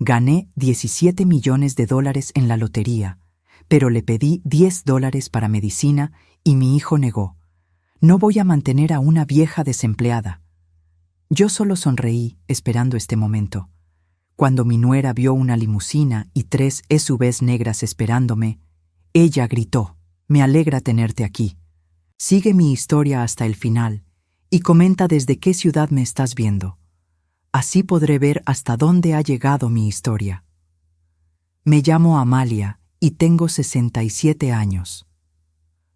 Gané $17 millones en la lotería, pero le pedí $10 para medicina y mi hijo negó. No voy a mantener a una vieja desempleada. Yo solo sonreí esperando este momento. Cuando mi nuera vio una limusina y 3 SUVs negras esperándome, ella gritó: «Me alegra tenerte aquí. Sigue mi historia hasta el final y comenta desde qué ciudad me estás viendo. Así podré ver hasta dónde ha llegado mi historia». Me llamo Amalia y tengo 67 años.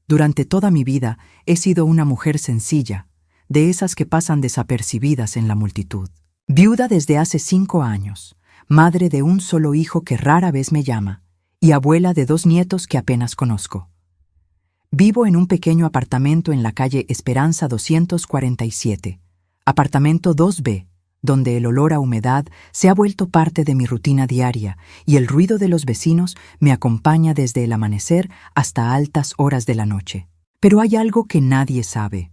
Durante toda mi vida he sido una mujer sencilla, de esas que pasan desapercibidas en la multitud. Viuda desde hace 5 años, madre de un solo hijo que rara vez me llama, y abuela de 2 nietos que apenas conozco. Vivo en un pequeño apartamento en la calle Esperanza 247, apartamento 2B, donde el olor a humedad se ha vuelto parte de mi rutina diaria y el ruido de los vecinos me acompaña desde el amanecer hasta altas horas de la noche. Pero hay algo que nadie sabe.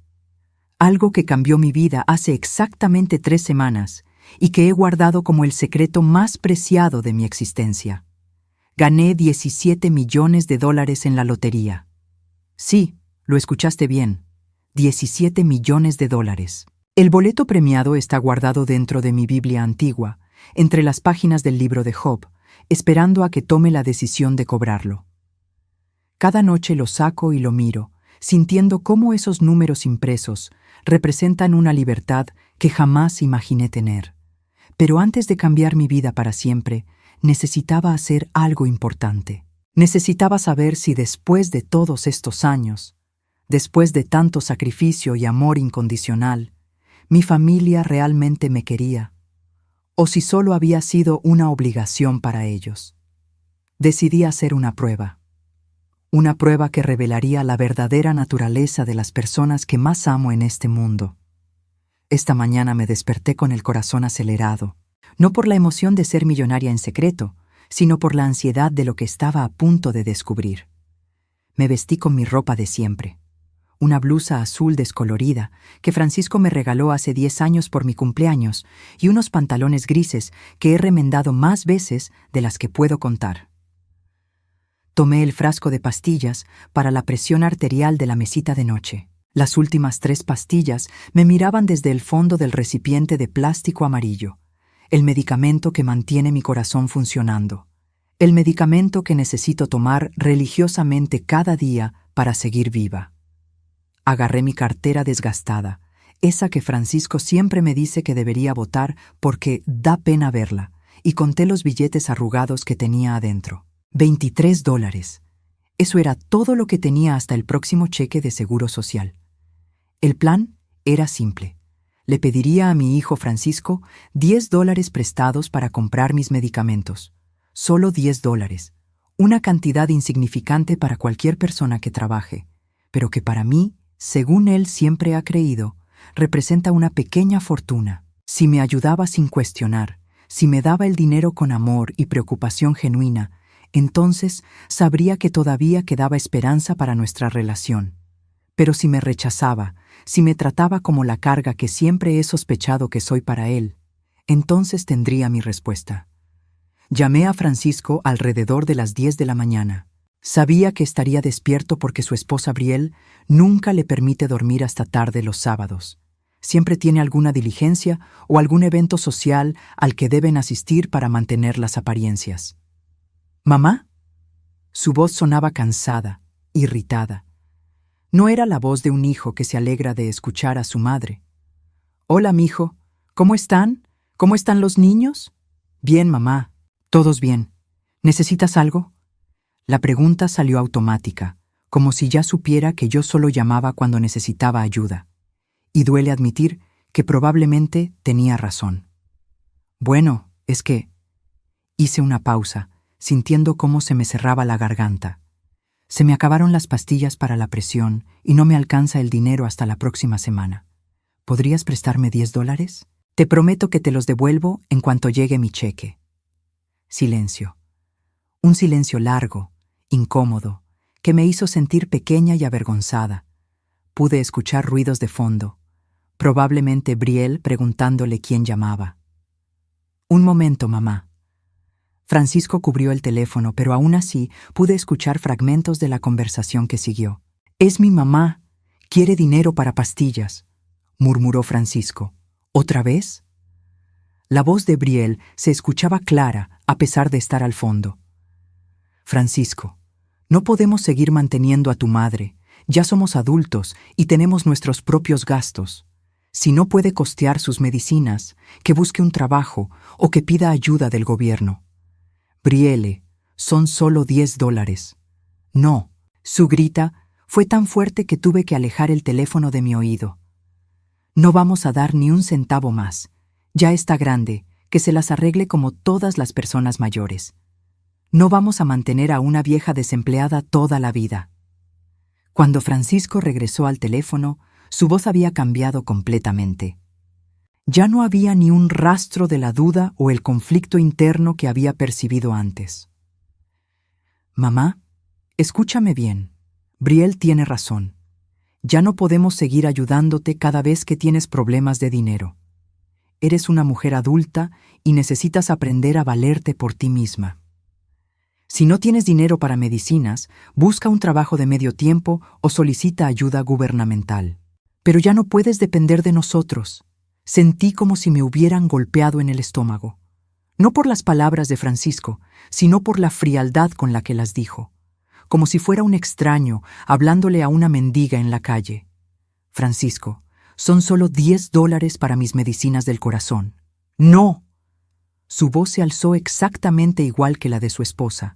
Algo que cambió mi vida hace exactamente 3 semanas y que he guardado como el secreto más preciado de mi existencia. Gané $17 millones en la lotería. Sí, lo escuchaste bien. $17 millones. El boleto premiado está guardado dentro de mi Biblia antigua, entre las páginas del libro de Job, esperando a que tome la decisión de cobrarlo. Cada noche lo saco y lo miro, sintiendo cómo esos números impresos representan una libertad que jamás imaginé tener. Pero antes de cambiar mi vida para siempre, necesitaba hacer algo importante. Necesitaba saber si después de todos estos años, después de tanto sacrificio y amor incondicional, mi familia realmente me quería, o si solo había sido una obligación para ellos. Decidí hacer una prueba que revelaría la verdadera naturaleza de las personas que más amo en este mundo. Esta mañana me desperté con el corazón acelerado, no por la emoción de ser millonaria en secreto, sino por la ansiedad de lo que estaba a punto de descubrir. Me vestí con mi ropa de siempre, una blusa azul descolorida que Francisco me regaló hace 10 años por mi cumpleaños y unos pantalones grises que he remendado más veces de las que puedo contar. Tomé el frasco de pastillas para la presión arterial de la mesita de noche. Las últimas 3 pastillas me miraban desde el fondo del recipiente de plástico amarillo, el medicamento que mantiene mi corazón funcionando, el medicamento que necesito tomar religiosamente cada día para seguir viva. Agarré mi cartera desgastada, esa que Francisco siempre me dice que debería botar porque da pena verla, y conté los billetes arrugados que tenía adentro. $23. Eso era todo lo que tenía hasta el próximo cheque de seguro social. El plan era simple. Le pediría a mi hijo Francisco $10 prestados para comprar mis medicamentos. Solo $10, una cantidad insignificante para cualquier persona que trabaje, pero que para mí, según él siempre ha creído, representa una pequeña fortuna. Si me ayudaba sin cuestionar, si me daba el dinero con amor y preocupación genuina, entonces sabría que todavía quedaba esperanza para nuestra relación. Pero si me rechazaba, si me trataba como la carga que siempre he sospechado que soy para él, entonces tendría mi respuesta. Llamé a Francisco alrededor de las 10 de la mañana. Sabía que estaría despierto porque su esposa Brielle nunca le permite dormir hasta tarde los sábados. Siempre tiene alguna diligencia o algún evento social al que deben asistir para mantener las apariencias. ¿Mamá? Su voz sonaba cansada, irritada. No era la voz de un hijo que se alegra de escuchar a su madre. «Hola, mijo. ¿Cómo están? ¿Cómo están los niños?» «Bien, mamá. Todos bien. ¿Necesitas algo?» La pregunta salió automática, como si ya supiera que yo solo llamaba cuando necesitaba ayuda. Y duele admitir que probablemente tenía razón. «Bueno, es que...» Hice una pausa, sintiendo cómo se me cerraba la garganta. Se me acabaron las pastillas para la presión y no me alcanza el dinero hasta la próxima semana. ¿Podrías prestarme $10? Te prometo que te los devuelvo en cuanto llegue mi cheque. Silencio. Un silencio largo, incómodo, que me hizo sentir pequeña y avergonzada. Pude escuchar ruidos de fondo, probablemente Brielle preguntándole quién llamaba. «Un momento, mamá». Francisco cubrió el teléfono, pero aún así pude escuchar fragmentos de la conversación que siguió. «Es mi mamá. Quiere dinero para pastillas», murmuró Francisco. «¿Otra vez?». La voz de Brielle se escuchaba clara a pesar de estar al fondo. «Francisco, no podemos seguir manteniendo a tu madre. Ya somos adultos y tenemos nuestros propios gastos. Si no puede costear sus medicinas, que busque un trabajo o que pida ayuda del gobierno». «Brielle, son solo $10». «No». Su grita fue tan fuerte que tuve que alejar el teléfono de mi oído. «No vamos a dar ni un centavo más. Ya está grande, que se las arregle como todas las personas mayores. No vamos a mantener a una vieja desempleada toda la vida». Cuando Francisco regresó al teléfono, su voz había cambiado completamente. Ya no había ni un rastro de la duda o el conflicto interno que había percibido antes. «Mamá, escúchame bien. Brielle tiene razón. Ya no podemos seguir ayudándote cada vez que tienes problemas de dinero. Eres una mujer adulta y necesitas aprender a valerte por ti misma. Si no tienes dinero para medicinas, busca un trabajo de medio tiempo o solicita ayuda gubernamental. Pero ya no puedes depender de nosotros». Sentí como si me hubieran golpeado en el estómago. No por las palabras de Francisco, sino por la frialdad con la que las dijo. Como si fuera un extraño hablándole a una mendiga en la calle. «Francisco, son solo $10 para mis medicinas del corazón». «¡No!». Su voz se alzó exactamente igual que la de su esposa.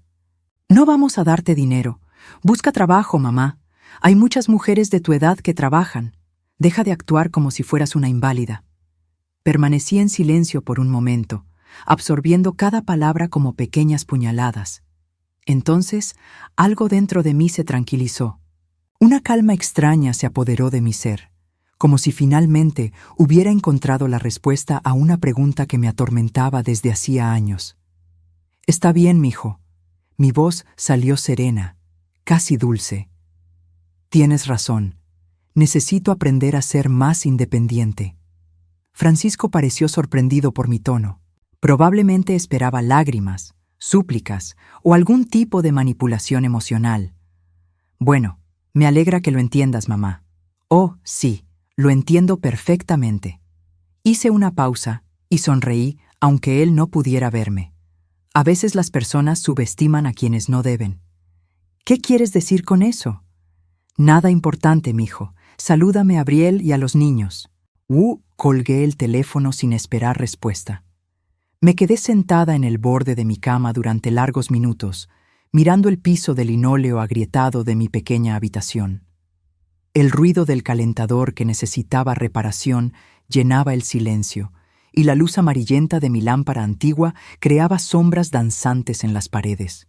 «No vamos a darte dinero. Busca trabajo, mamá. Hay muchas mujeres de tu edad que trabajan. Deja de actuar como si fueras una inválida». Permanecí en silencio por un momento, absorbiendo cada palabra como pequeñas puñaladas. Entonces, algo dentro de mí se tranquilizó. Una calma extraña se apoderó de mi ser, como si finalmente hubiera encontrado la respuesta a una pregunta que me atormentaba desde hacía años. «Está bien, mijo». Mi voz salió serena, casi dulce. «Tienes razón. Necesito aprender a ser más independiente». Francisco pareció sorprendido por mi tono. Probablemente esperaba lágrimas, súplicas o algún tipo de manipulación emocional. «Bueno, me alegra que lo entiendas, mamá». «Oh, sí, lo entiendo perfectamente». Hice una pausa y sonreí, aunque él no pudiera verme. A veces las personas subestiman a quienes no deben. «¿Qué quieres decir con eso?». «Nada importante, mijo. Salúdame a Brielle y a los niños». Colgué el teléfono sin esperar respuesta. Me quedé sentada en el borde de mi cama durante largos minutos, mirando el piso de linóleo agrietado de mi pequeña habitación. El ruido del calentador que necesitaba reparación llenaba el silencio, y la luz amarillenta de mi lámpara antigua creaba sombras danzantes en las paredes.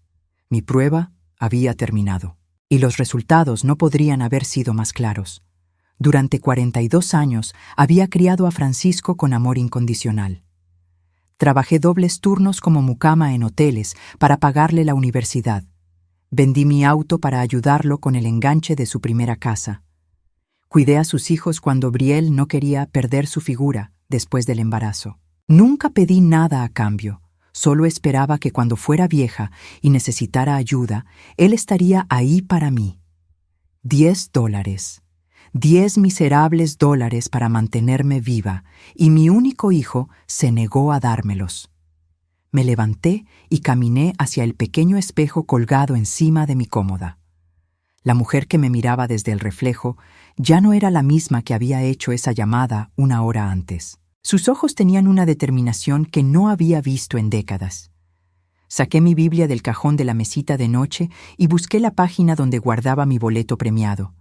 Mi prueba había terminado, y los resultados no podrían haber sido más claros. Durante 42 años había criado a Francisco con amor incondicional. Trabajé dobles turnos como mucama en hoteles para pagarle la universidad. Vendí mi auto para ayudarlo con el enganche de su primera casa. Cuidé a sus hijos cuando Brielle no quería perder su figura después del embarazo. Nunca pedí nada a cambio, solo esperaba que cuando fuera vieja y necesitara ayuda, él estaría ahí para mí. $10. 10 miserables dólares para mantenerme viva, y mi único hijo se negó a dármelos. Me levanté y caminé hacia el pequeño espejo colgado encima de mi cómoda. La mujer que me miraba desde el reflejo ya no era la misma que había hecho esa llamada una hora antes. Sus ojos tenían una determinación que no había visto en décadas. Saqué mi Biblia del cajón de la mesita de noche y busqué la página donde guardaba mi boleto premiado.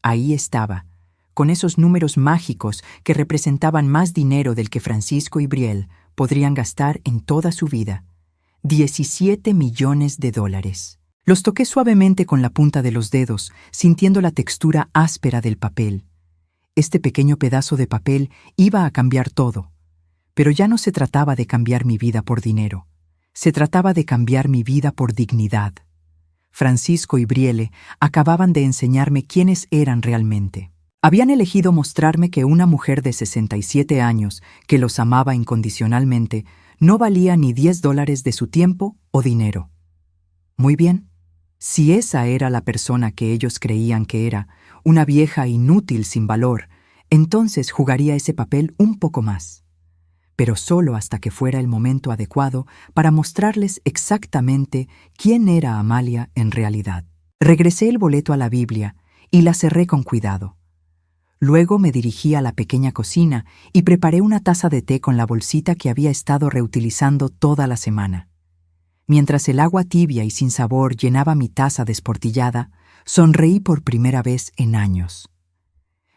Ahí estaba, con esos números mágicos que representaban más dinero del que Francisco y Brielle podrían gastar en toda su vida. 17 millones de dólares. Los toqué suavemente con la punta de los dedos, sintiendo la textura áspera del papel. Este pequeño pedazo de papel iba a cambiar todo. Pero ya no se trataba de cambiar mi vida por dinero. Se trataba de cambiar mi vida por dignidad. Francisco y Brielle acababan de enseñarme quiénes eran realmente. Habían elegido mostrarme que una mujer de 67 años, que los amaba incondicionalmente, No valía ni $10 de su tiempo o dinero. Muy bien. Si esa era la persona que ellos creían que era, una vieja inútil sin valor, entonces jugaría ese papel un poco más. Pero solo hasta que fuera el momento adecuado para mostrarles exactamente quién era Amalia en realidad. Regresé el boleto a la Biblia y la cerré con cuidado. Luego me dirigí a la pequeña cocina y preparé una taza de té con la bolsita que había estado reutilizando toda la semana. Mientras el agua tibia y sin sabor llenaba mi taza desportillada, sonreí por primera vez en años.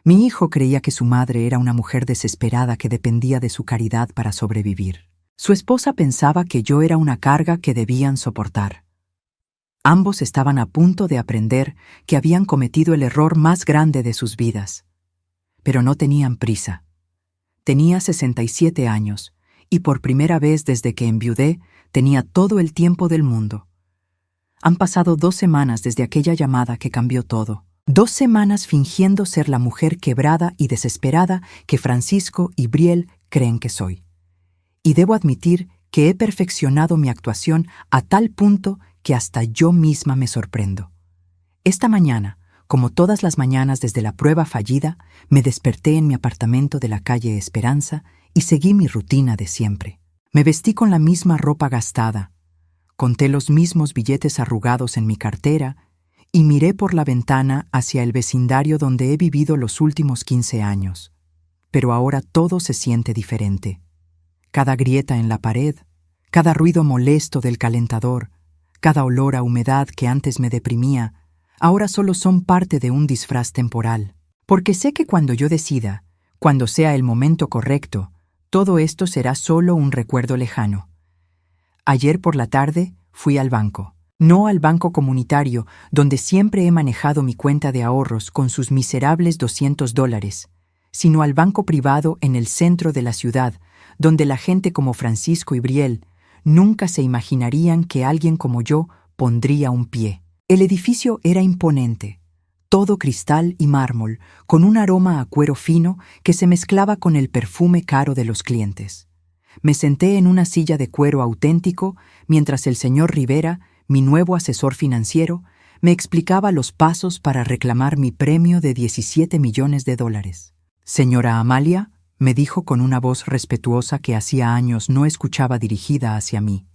Mi hijo creía que su madre era una mujer desesperada que dependía de su caridad para sobrevivir. Su esposa pensaba que yo era una carga que debían soportar. Ambos estaban a punto de aprender que habían cometido el error más grande de sus vidas. Pero no tenían prisa. Tenía 67 años y por primera vez desde que enviudé tenía todo el tiempo del mundo. Han pasado 2 semanas desde aquella llamada que cambió todo. 2 semanas fingiendo ser la mujer quebrada y desesperada que Francisco y Brielle creen que soy. Y debo admitir que he perfeccionado mi actuación a tal punto que hasta yo misma me sorprendo. Esta mañana, como todas las mañanas desde la prueba fallida, me desperté en mi apartamento de la calle Esperanza y seguí mi rutina de siempre. Me vestí con la misma ropa gastada, conté los mismos billetes arrugados en mi cartera y miré por la ventana hacia el vecindario donde he vivido los últimos 15 años. Pero ahora todo se siente diferente. Cada grieta en la pared, cada ruido molesto del calentador, cada olor a humedad que antes me deprimía, ahora solo son parte de un disfraz temporal. Porque sé que cuando yo decida, cuando sea el momento correcto, todo esto será solo un recuerdo lejano. Ayer por la tarde fui al banco. No al banco comunitario, donde siempre he manejado mi cuenta de ahorros con sus miserables $200, sino al banco privado en el centro de la ciudad, donde la gente como Francisco y Brielle nunca se imaginarían que alguien como yo pondría un pie. El edificio era imponente, todo cristal y mármol, con un aroma a cuero fino que se mezclaba con el perfume caro de los clientes. Me senté en una silla de cuero auténtico mientras el señor Rivera, mi nuevo asesor financiero, me explicaba los pasos para reclamar mi premio de $17 millones. Señora Amalia, me dijo con una voz respetuosa que hacía años no escuchaba dirigida hacia mí.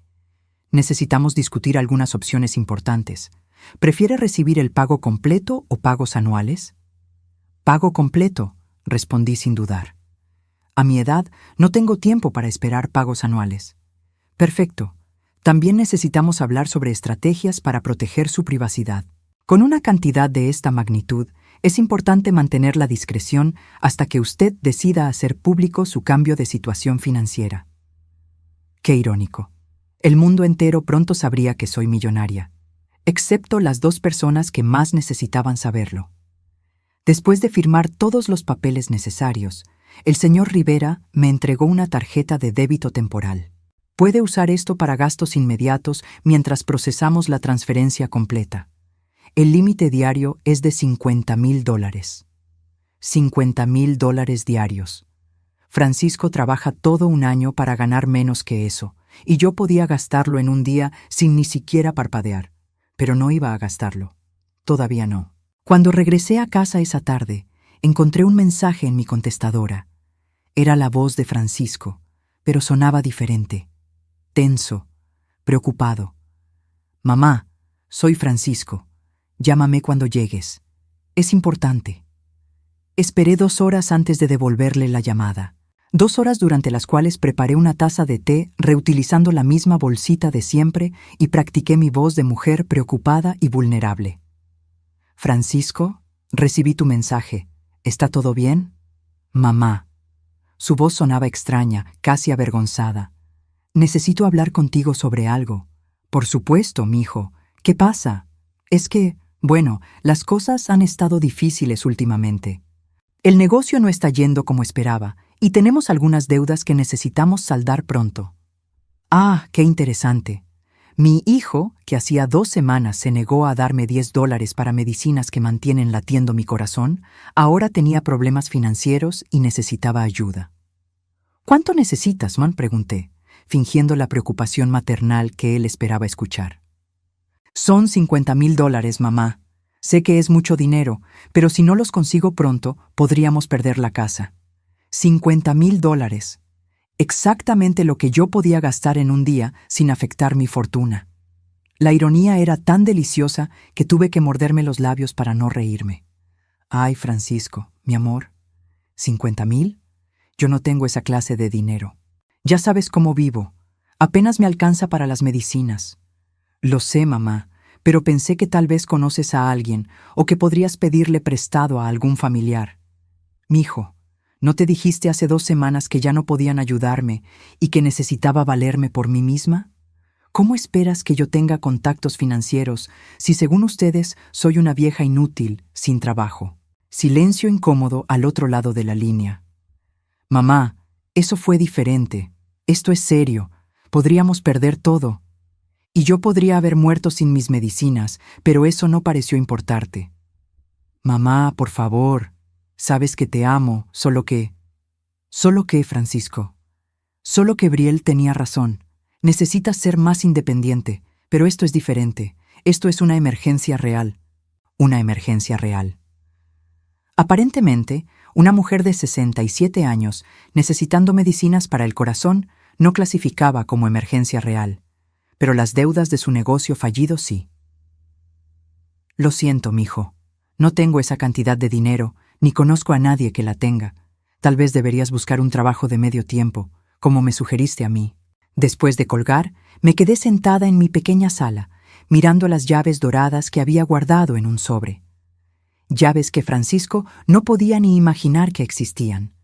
Necesitamos discutir algunas opciones importantes. ¿Prefiere recibir el pago completo o pagos anuales? Pago completo, respondí sin dudar. A mi edad no tengo tiempo para esperar pagos anuales. Perfecto. También necesitamos hablar sobre estrategias para proteger su privacidad. Con una cantidad de esta magnitud, es importante mantener la discreción hasta que usted decida hacer público su cambio de situación financiera. Qué irónico. El mundo entero pronto sabría que soy millonaria, excepto las 2 personas que más necesitaban saberlo. Después de firmar todos los papeles necesarios, el señor Rivera me entregó una tarjeta de débito temporal. Puede usar esto para gastos inmediatos mientras procesamos la transferencia completa. El límite diario es de $50,000. $50,000 diarios. Francisco trabaja todo un año para ganar menos que eso, y yo podía gastarlo en un día sin ni siquiera parpadear. Pero no iba a gastarlo. Todavía no. Cuando regresé a casa esa tarde, encontré un mensaje en mi contestadora. Era la voz de Francisco, pero sonaba diferente. Tenso, preocupado. Mamá, soy Francisco. Llámame cuando llegues. Es importante. Esperé 2 horas antes de devolverle la llamada. 2 horas durante las cuales preparé una taza de té reutilizando la misma bolsita de siempre y practiqué mi voz de mujer preocupada y vulnerable. Francisco, recibí tu mensaje. ¿Está todo bien? Mamá. Su voz sonaba extraña, casi avergonzada. Necesito hablar contigo sobre algo. Por supuesto, mijo. ¿Qué pasa? Es que, bueno, las cosas han estado difíciles últimamente. El negocio no está yendo como esperaba y tenemos algunas deudas que necesitamos saldar pronto. Ah, qué interesante. Mi hijo, que hacía 2 semanas se negó a darme $10 para medicinas que mantienen latiendo mi corazón, ahora tenía problemas financieros y necesitaba ayuda. ¿Cuánto necesitas, man? Pregunté. fingiendo la preocupación maternal que él esperaba escuchar. Son $50,000, mamá. Sé que es mucho dinero, pero si no los consigo pronto, podríamos perder la casa. $50,000. Exactamente lo que yo podía gastar en un día sin afectar mi fortuna. La ironía era tan deliciosa que tuve que morderme los labios para no reírme. Ay, Francisco, mi amor, ¿50,000? Yo no tengo esa clase de dinero. Ya sabes cómo vivo. Apenas me alcanza para las medicinas. Lo sé, mamá, pero pensé que tal vez conoces a alguien o que podrías pedirle prestado a algún familiar. Mijo, ¿no te dijiste hace 2 semanas que ya no podían ayudarme y que necesitaba valerme por mí misma? ¿Cómo esperas que yo tenga contactos financieros si, según ustedes, soy una vieja inútil, sin trabajo? Silencio incómodo al otro lado de la línea. Mamá, eso fue diferente. Esto es serio. Podríamos perder todo. Y yo podría haber muerto sin mis medicinas, pero eso no pareció importarte. Mamá, por favor. Sabes que te amo, solo que... ¿Solo qué, Francisco? Solo que Brielle tenía razón. Necesitas ser más independiente, pero esto es diferente. Esto es una emergencia real. Una emergencia real. Aparentemente, una mujer de 67 años, necesitando medicinas para el corazón, no clasificaba como emergencia real, pero las deudas de su negocio fallido sí. Lo siento, mijo. No tengo esa cantidad de dinero, ni conozco a nadie que la tenga. Tal vez deberías buscar un trabajo de medio tiempo, como me sugeriste a mí. Después de colgar, me quedé sentada en mi pequeña sala, mirando las llaves doradas que había guardado en un sobre. Llaves que Francisco no podía ni imaginar que existían.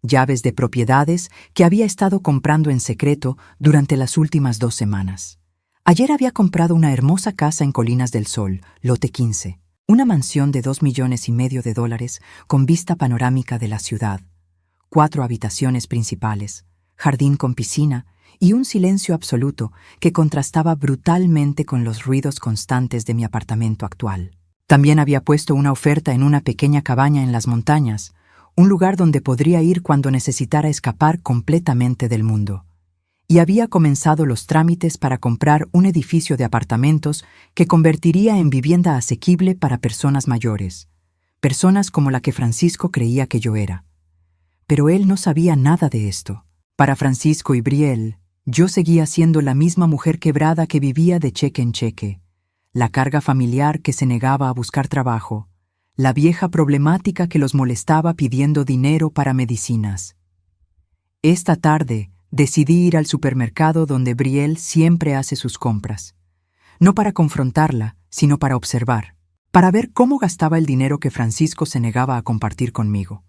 Llaves de propiedades que había estado comprando en secreto durante las últimas 2 semanas. Ayer había comprado una hermosa casa en Colinas del Sol, lote 15, una mansión de $2,5 millones con vista panorámica de la ciudad, 4 habitaciones principales, jardín con piscina y un silencio absoluto que contrastaba brutalmente con los ruidos constantes de mi apartamento actual. También había puesto una oferta en una pequeña cabaña en las montañas, un lugar donde podría ir cuando necesitara escapar completamente del mundo. Y había comenzado los trámites para comprar un edificio de apartamentos que convertiría en vivienda asequible para personas mayores, personas como la que Francisco creía que yo era. Pero él no sabía nada de esto. Para Francisco y Brielle, yo seguía siendo la misma mujer quebrada que vivía de cheque en cheque, la carga familiar que se negaba a buscar trabajo, la vieja problemática que los molestaba pidiendo dinero para medicinas. Esta tarde decidí ir al supermercado donde Brielle siempre hace sus compras, no para confrontarla, sino para observar, para ver cómo gastaba el dinero que Francisco se negaba a compartir conmigo.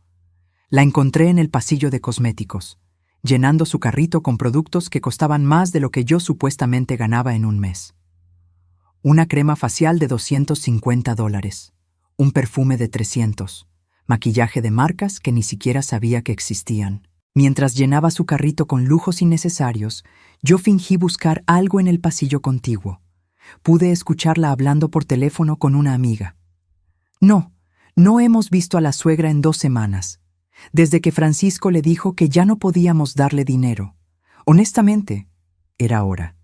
La encontré en el pasillo de cosméticos, llenando su carrito con productos que costaban más de lo que yo supuestamente ganaba en un mes. Una crema facial de $250, un perfume de $300, maquillaje de marcas que ni siquiera sabía que existían. Mientras llenaba su carrito con lujos innecesarios, yo fingí buscar algo en el pasillo contiguo. Pude escucharla hablando por teléfono con una amiga. No hemos visto a la suegra en 2 semanas. Desde que Francisco le dijo que ya no podíamos darle dinero. Honestamente, era hora.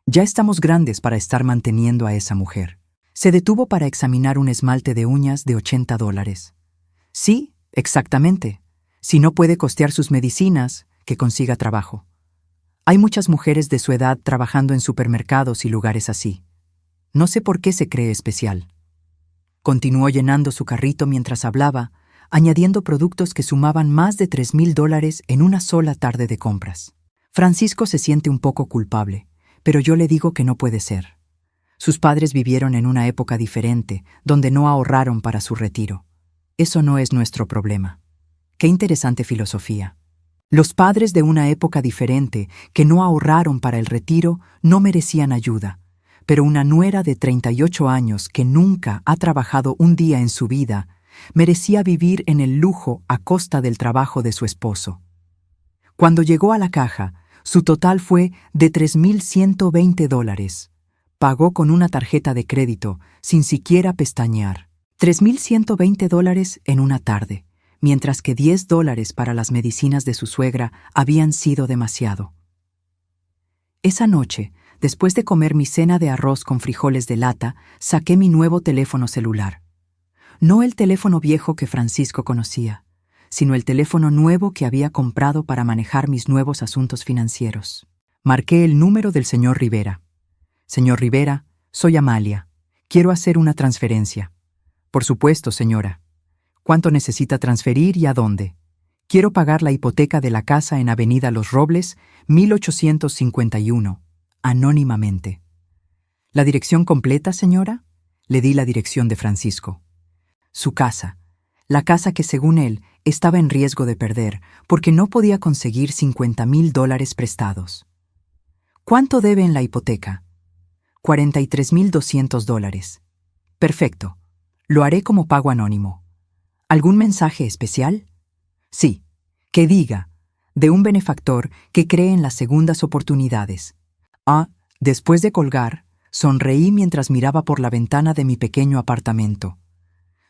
Ya estamos grandes para estar manteniendo a esa mujer. Se detuvo para examinar un esmalte de uñas de $80. Sí, exactamente. Si no puede costear sus medicinas, que consiga trabajo. Hay muchas mujeres de su edad trabajando en supermercados y lugares así. No sé por qué se cree especial. Continuó llenando su carrito mientras hablaba, añadiendo productos que sumaban más de $3,000 en una sola tarde de compras. Francisco se siente un poco culpable, pero yo le digo que no puede ser. Sus padres vivieron en una época diferente, donde no ahorraron para su retiro. Eso no es nuestro problema. Qué interesante filosofía. Los padres de una época diferente, que no ahorraron para el retiro, no merecían ayuda, pero una nuera de 38 años que nunca ha trabajado un día en su vida, merecía vivir en el lujo a costa del trabajo de su esposo. Cuando llegó a la caja, su total fue de $3,120. Pagó con una tarjeta de crédito, sin siquiera pestañear. $3,120 en una tarde, mientras que $10 para las medicinas de su suegra habían sido demasiado. Esa noche, después de comer mi cena de arroz con frijoles de lata, saqué mi nuevo teléfono celular. No el teléfono viejo que Francisco conocía, sino el teléfono nuevo que había comprado para manejar mis nuevos asuntos financieros. Marqué el número del señor Rivera. Señor Rivera, soy Amalia. Quiero hacer una transferencia. Por supuesto, señora. ¿Cuánto necesita transferir y a dónde? Quiero pagar la hipoteca de la casa en Avenida Los Robles, 1851, anónimamente. ¿La dirección completa, señora? Le di la dirección de Francisco. Su casa, la casa que según él estaba en riesgo de perder porque no podía conseguir $50,000 prestados. ¿Cuánto debe en la hipoteca? $43,200. Perfecto. Lo haré como pago anónimo. ¿Algún mensaje especial? Sí. Que diga, de un benefactor que cree en las segundas oportunidades. Después de colgar, sonreí mientras miraba por la ventana de mi pequeño apartamento.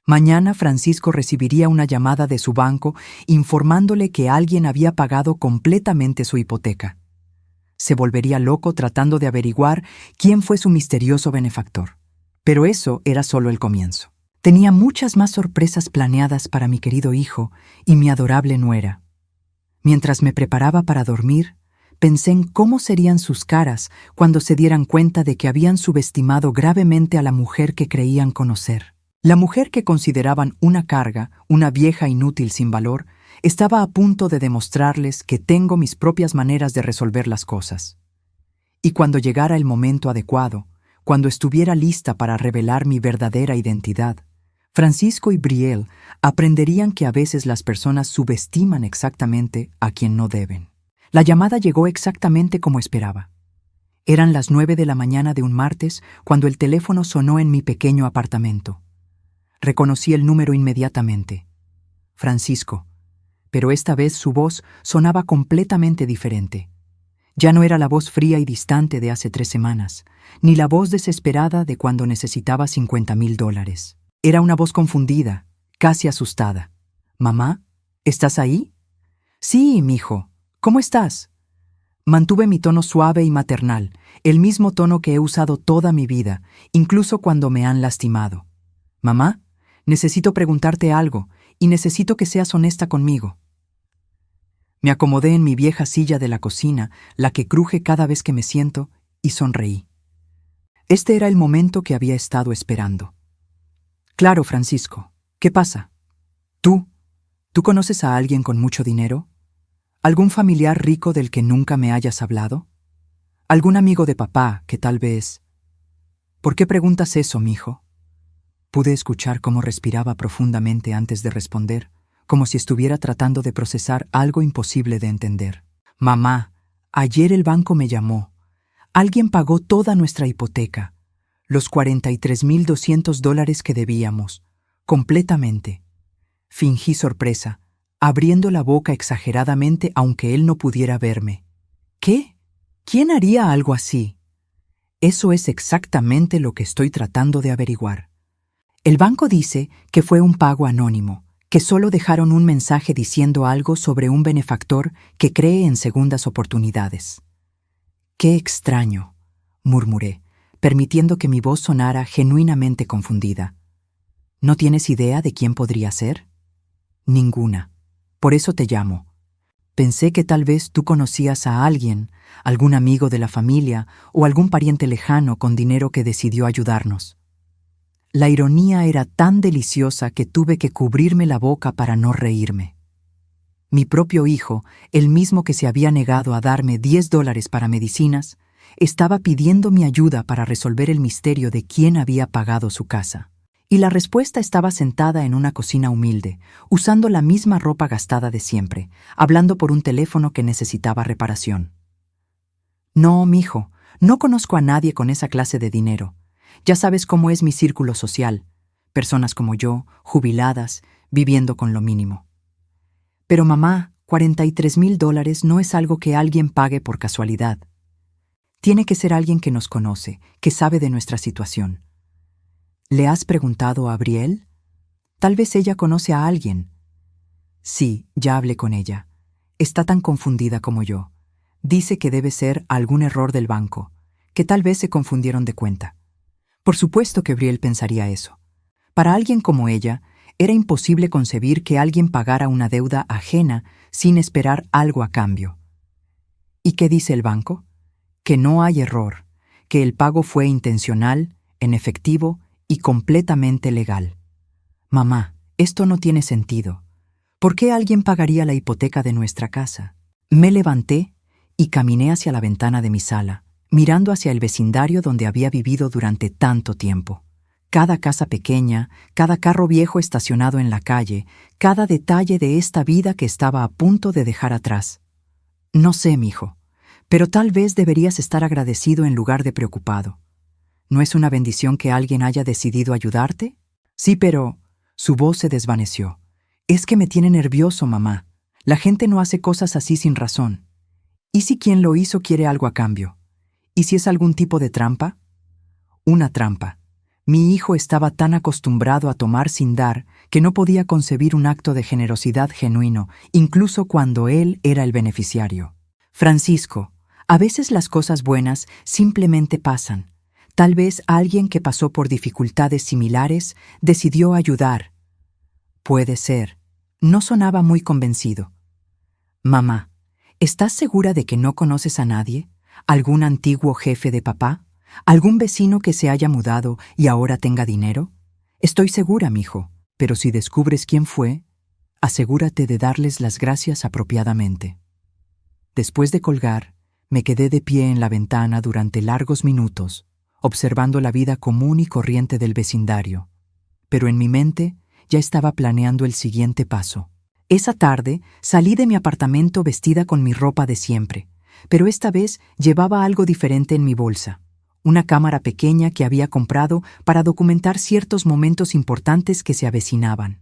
Mañana Francisco recibiría una llamada de su banco informándole que alguien había pagado completamente su hipoteca. Se volvería loco tratando de averiguar quién fue su misterioso benefactor. Pero eso era solo el comienzo. Tenía muchas más sorpresas planeadas para mi querido hijo y mi adorable nuera. Mientras me preparaba para dormir, pensé en cómo serían sus caras cuando se dieran cuenta de que habían subestimado gravemente a la mujer que creían conocer. La mujer que consideraban una carga, una vieja inútil sin valor, estaba a punto de demostrarles que tengo mis propias maneras de resolver las cosas. Y cuando llegara el momento adecuado, cuando estuviera lista para revelar mi verdadera identidad, Francisco y Brielle aprenderían que a veces las personas subestiman exactamente a quien no deben. La llamada llegó exactamente como esperaba. Eran las 9 de la mañana de un martes cuando el teléfono sonó en mi pequeño apartamento. Reconocí el número inmediatamente. Francisco. Pero esta vez su voz sonaba completamente diferente. Ya no era la voz fría y distante de hace 3 semanas, ni la voz desesperada de cuando necesitaba $50,000. Era una voz confundida, casi asustada. «¿Mamá? ¿Estás ahí?» «Sí, mijo. ¿Cómo estás?» Mantuve mi tono suave y maternal, el mismo tono que he usado toda mi vida, incluso cuando me han lastimado. «Mamá, necesito preguntarte algo, y necesito que seas honesta conmigo». Me acomodé en mi vieja silla de la cocina, la que cruje cada vez que me siento, y sonreí. Este era el momento que había estado esperando. «Claro, Francisco. ¿Qué pasa? ¿Tú conoces a alguien con mucho dinero? ¿Algún familiar rico del que nunca me hayas hablado? ¿Algún amigo de papá que tal vez...» «¿Por qué preguntas eso, mijo?» Pude escuchar cómo respiraba profundamente antes de responder, como si estuviera tratando de procesar algo imposible de entender. «Mamá, ayer el banco me llamó. Alguien pagó toda nuestra hipoteca, los $43,200 que debíamos, completamente». Fingí sorpresa, abriendo la boca exageradamente aunque él no pudiera verme. «¿Qué? ¿Quién haría algo así?» Eso es exactamente lo que estoy tratando de averiguar. El banco dice que fue un pago anónimo, que solo dejaron un mensaje diciendo algo sobre un benefactor que cree en segundas oportunidades. «Qué extraño», murmuré, permitiendo que mi voz sonara genuinamente confundida. «¿No tienes idea de quién podría ser?» «Ninguna. Por eso te llamo. Pensé que tal vez tú conocías a alguien, algún amigo de la familia o algún pariente lejano con dinero que decidió ayudarnos». La ironía era tan deliciosa que tuve que cubrirme la boca para no reírme. Mi propio hijo, el mismo que se había negado a darme $10 para medicinas, estaba pidiendo mi ayuda para resolver el misterio de quién había pagado su casa. Y la respuesta estaba sentada en una cocina humilde, usando la misma ropa gastada de siempre, hablando por un teléfono que necesitaba reparación. «No, mijo, no conozco a nadie con esa clase de dinero. Ya sabes cómo es mi círculo social, personas como yo, jubiladas, viviendo con lo mínimo». «Pero mamá, $43,000 no es algo que alguien pague por casualidad. Tiene que ser alguien que nos conoce, que sabe de nuestra situación». «¿Le has preguntado a Brielle? Tal vez ella conoce a alguien». «Sí, ya hablé con ella. Está tan confundida como yo. Dice que debe ser algún error del banco, que tal vez se confundieron de cuenta. Por supuesto que Brielle pensaría eso. Para alguien como ella, era imposible concebir que alguien pagara una deuda ajena sin esperar algo a cambio. ¿Y qué dice el banco? Que no hay error, que el pago fue intencional, en efectivo y completamente legal. Mamá, esto no tiene sentido. ¿Por qué alguien pagaría la hipoteca de nuestra casa? Me levanté y caminé hacia la ventana de mi sala, mirando hacia el vecindario donde había vivido durante tanto tiempo. Cada casa pequeña, cada carro viejo estacionado en la calle, cada detalle de esta vida que estaba a punto de dejar atrás. No sé, mijo, pero tal vez deberías estar agradecido en lugar de preocupado. ¿No es una bendición que alguien haya decidido ayudarte? Sí, pero... Su voz se desvaneció. Es que me tiene nervioso, mamá. La gente no hace cosas así sin razón. ¿Y si quien lo hizo quiere algo a cambio? ¿Y si es algún tipo de trampa? Una trampa. Mi hijo estaba tan acostumbrado a tomar sin dar que no podía concebir un acto de generosidad genuino, incluso cuando él era el beneficiario. Francisco, a veces las cosas buenas simplemente pasan. Tal vez alguien que pasó por dificultades similares decidió ayudar. Puede ser. No sonaba muy convencido. Mamá, ¿estás segura de que no conoces a nadie? ¿Algún antiguo jefe de papá? ¿Algún vecino que se haya mudado y ahora tenga dinero? Estoy segura, mijo, pero si descubres quién fue, asegúrate de darles las gracias apropiadamente. Después de colgar, me quedé de pie en la ventana durante largos minutos, observando la vida común y corriente del vecindario. Pero en mi mente ya estaba planeando el siguiente paso. Esa tarde salí de mi apartamento vestida con mi ropa de siempre, pero esta vez llevaba algo diferente en mi bolsa. Una cámara pequeña que había comprado para documentar ciertos momentos importantes que se avecinaban.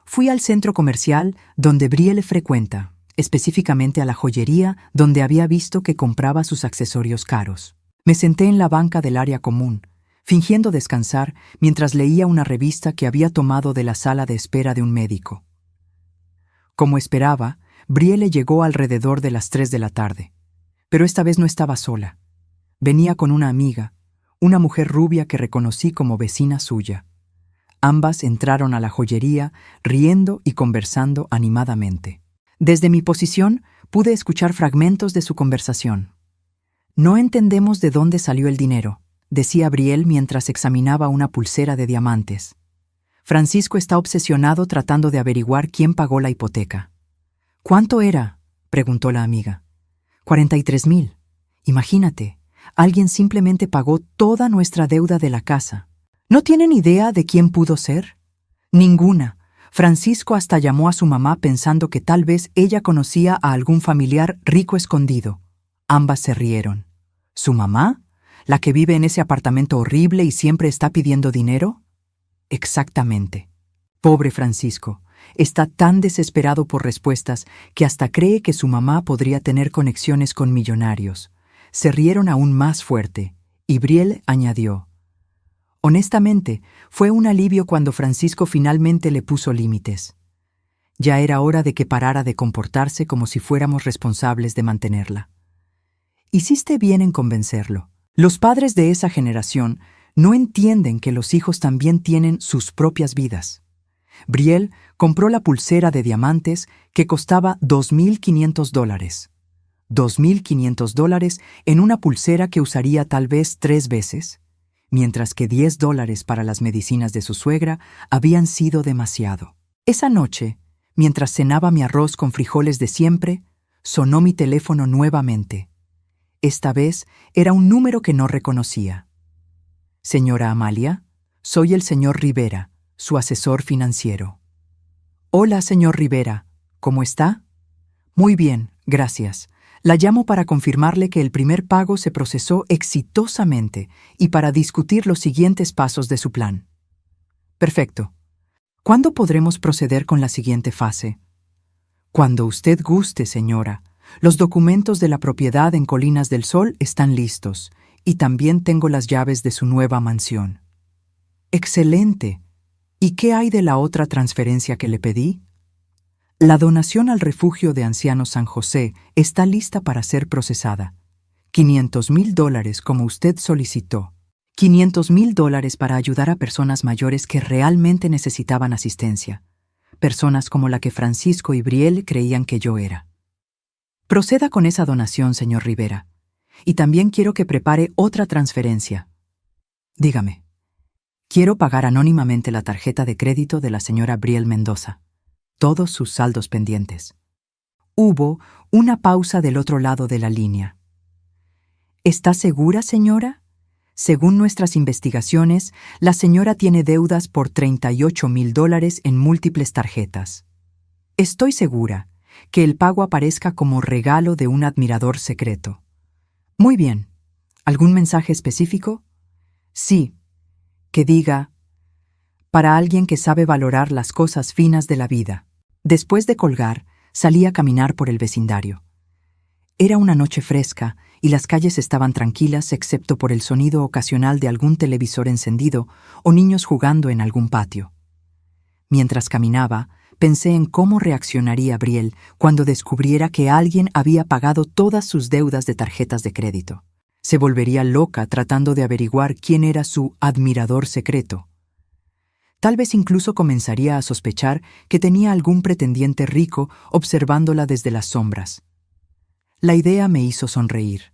Fui al centro comercial donde Brielle frecuenta, específicamente a la joyería donde había visto que compraba sus accesorios caros. Me senté en la banca del área común, fingiendo descansar mientras leía una revista que había tomado de la sala de espera de un médico. Como esperaba, Brielle llegó alrededor de las 3 de la tarde. Pero esta vez no estaba sola. Venía con una amiga, una mujer rubia que reconocí como vecina suya. Ambas entraron a la joyería, riendo y conversando animadamente. Desde mi posición, pude escuchar fragmentos de su conversación. No entendemos de dónde salió el dinero, decía Brielle mientras examinaba una pulsera de diamantes. Francisco está obsesionado tratando de averiguar quién pagó la hipoteca. ¿Cuánto era?, preguntó la amiga. 43,000. Imagínate, alguien simplemente pagó toda nuestra deuda de la casa. ¿No tienen idea de quién pudo ser? Ninguna. Francisco hasta llamó a su mamá pensando que tal vez ella conocía a algún familiar rico escondido. Ambas se rieron. ¿Su mamá? ¿La que vive en ese apartamento horrible y siempre está pidiendo dinero? Exactamente. Pobre Francisco. Está tan desesperado por respuestas que hasta cree que su mamá podría tener conexiones con millonarios. Se rieron aún más fuerte, y Brielle añadió: honestamente, fue un alivio cuando Francisco finalmente le puso límites. Ya era hora de que parara de comportarse como si fuéramos responsables de mantenerla. Hiciste bien en convencerlo. Los padres de esa generación no entienden que los hijos también tienen sus propias vidas. Brielle compró la pulsera de diamantes que costaba $2,500. $2,500 en una pulsera que usaría tal vez 3 veces, mientras que $10 para las medicinas de su suegra habían sido demasiado. Esa noche, mientras cenaba mi arroz con frijoles de siempre, sonó mi teléfono nuevamente. Esta vez era un número que no reconocía. Señora Amalia, soy el señor Rivera, su asesor financiero. Hola, señor Rivera, ¿cómo está? Muy bien, gracias. La llamo para confirmarle que el primer pago se procesó exitosamente y para discutir los siguientes pasos de su plan. Perfecto. ¿Cuándo podremos proceder con la siguiente fase? Cuando usted guste, señora. Los documentos de la propiedad en Colinas del Sol están listos y también tengo las llaves de su nueva mansión. ¡Excelente! ¿Y qué hay de la otra transferencia que le pedí? La donación al refugio de ancianos San José está lista para ser procesada. $500,000 como usted solicitó. $500,000 para ayudar a personas mayores que realmente necesitaban asistencia. Personas como la que Francisco y Brielle creían que yo era. Proceda con esa donación, señor Rivera. Y también quiero que prepare otra transferencia. Dígame. Quiero pagar anónimamente la tarjeta de crédito de la señora Brielle Mendoza. Todos sus saldos pendientes. Hubo una pausa del otro lado de la línea. ¿Está segura, señora? Según nuestras investigaciones, la señora tiene deudas por $38,000 en múltiples tarjetas. Estoy segura que el pago aparezca como regalo de un admirador secreto. Muy bien. ¿Algún mensaje específico? Sí. Que diga, para alguien que sabe valorar las cosas finas de la vida. Después de colgar, salí a caminar por el vecindario. Era una noche fresca y las calles estaban tranquilas excepto por el sonido ocasional de algún televisor encendido o niños jugando en algún patio. Mientras caminaba, pensé en cómo reaccionaría Brielle cuando descubriera que alguien había pagado todas sus deudas de tarjetas de crédito. Se volvería loca tratando de averiguar quién era su admirador secreto. Tal vez incluso comenzaría a sospechar que tenía algún pretendiente rico observándola desde las sombras. La idea me hizo sonreír.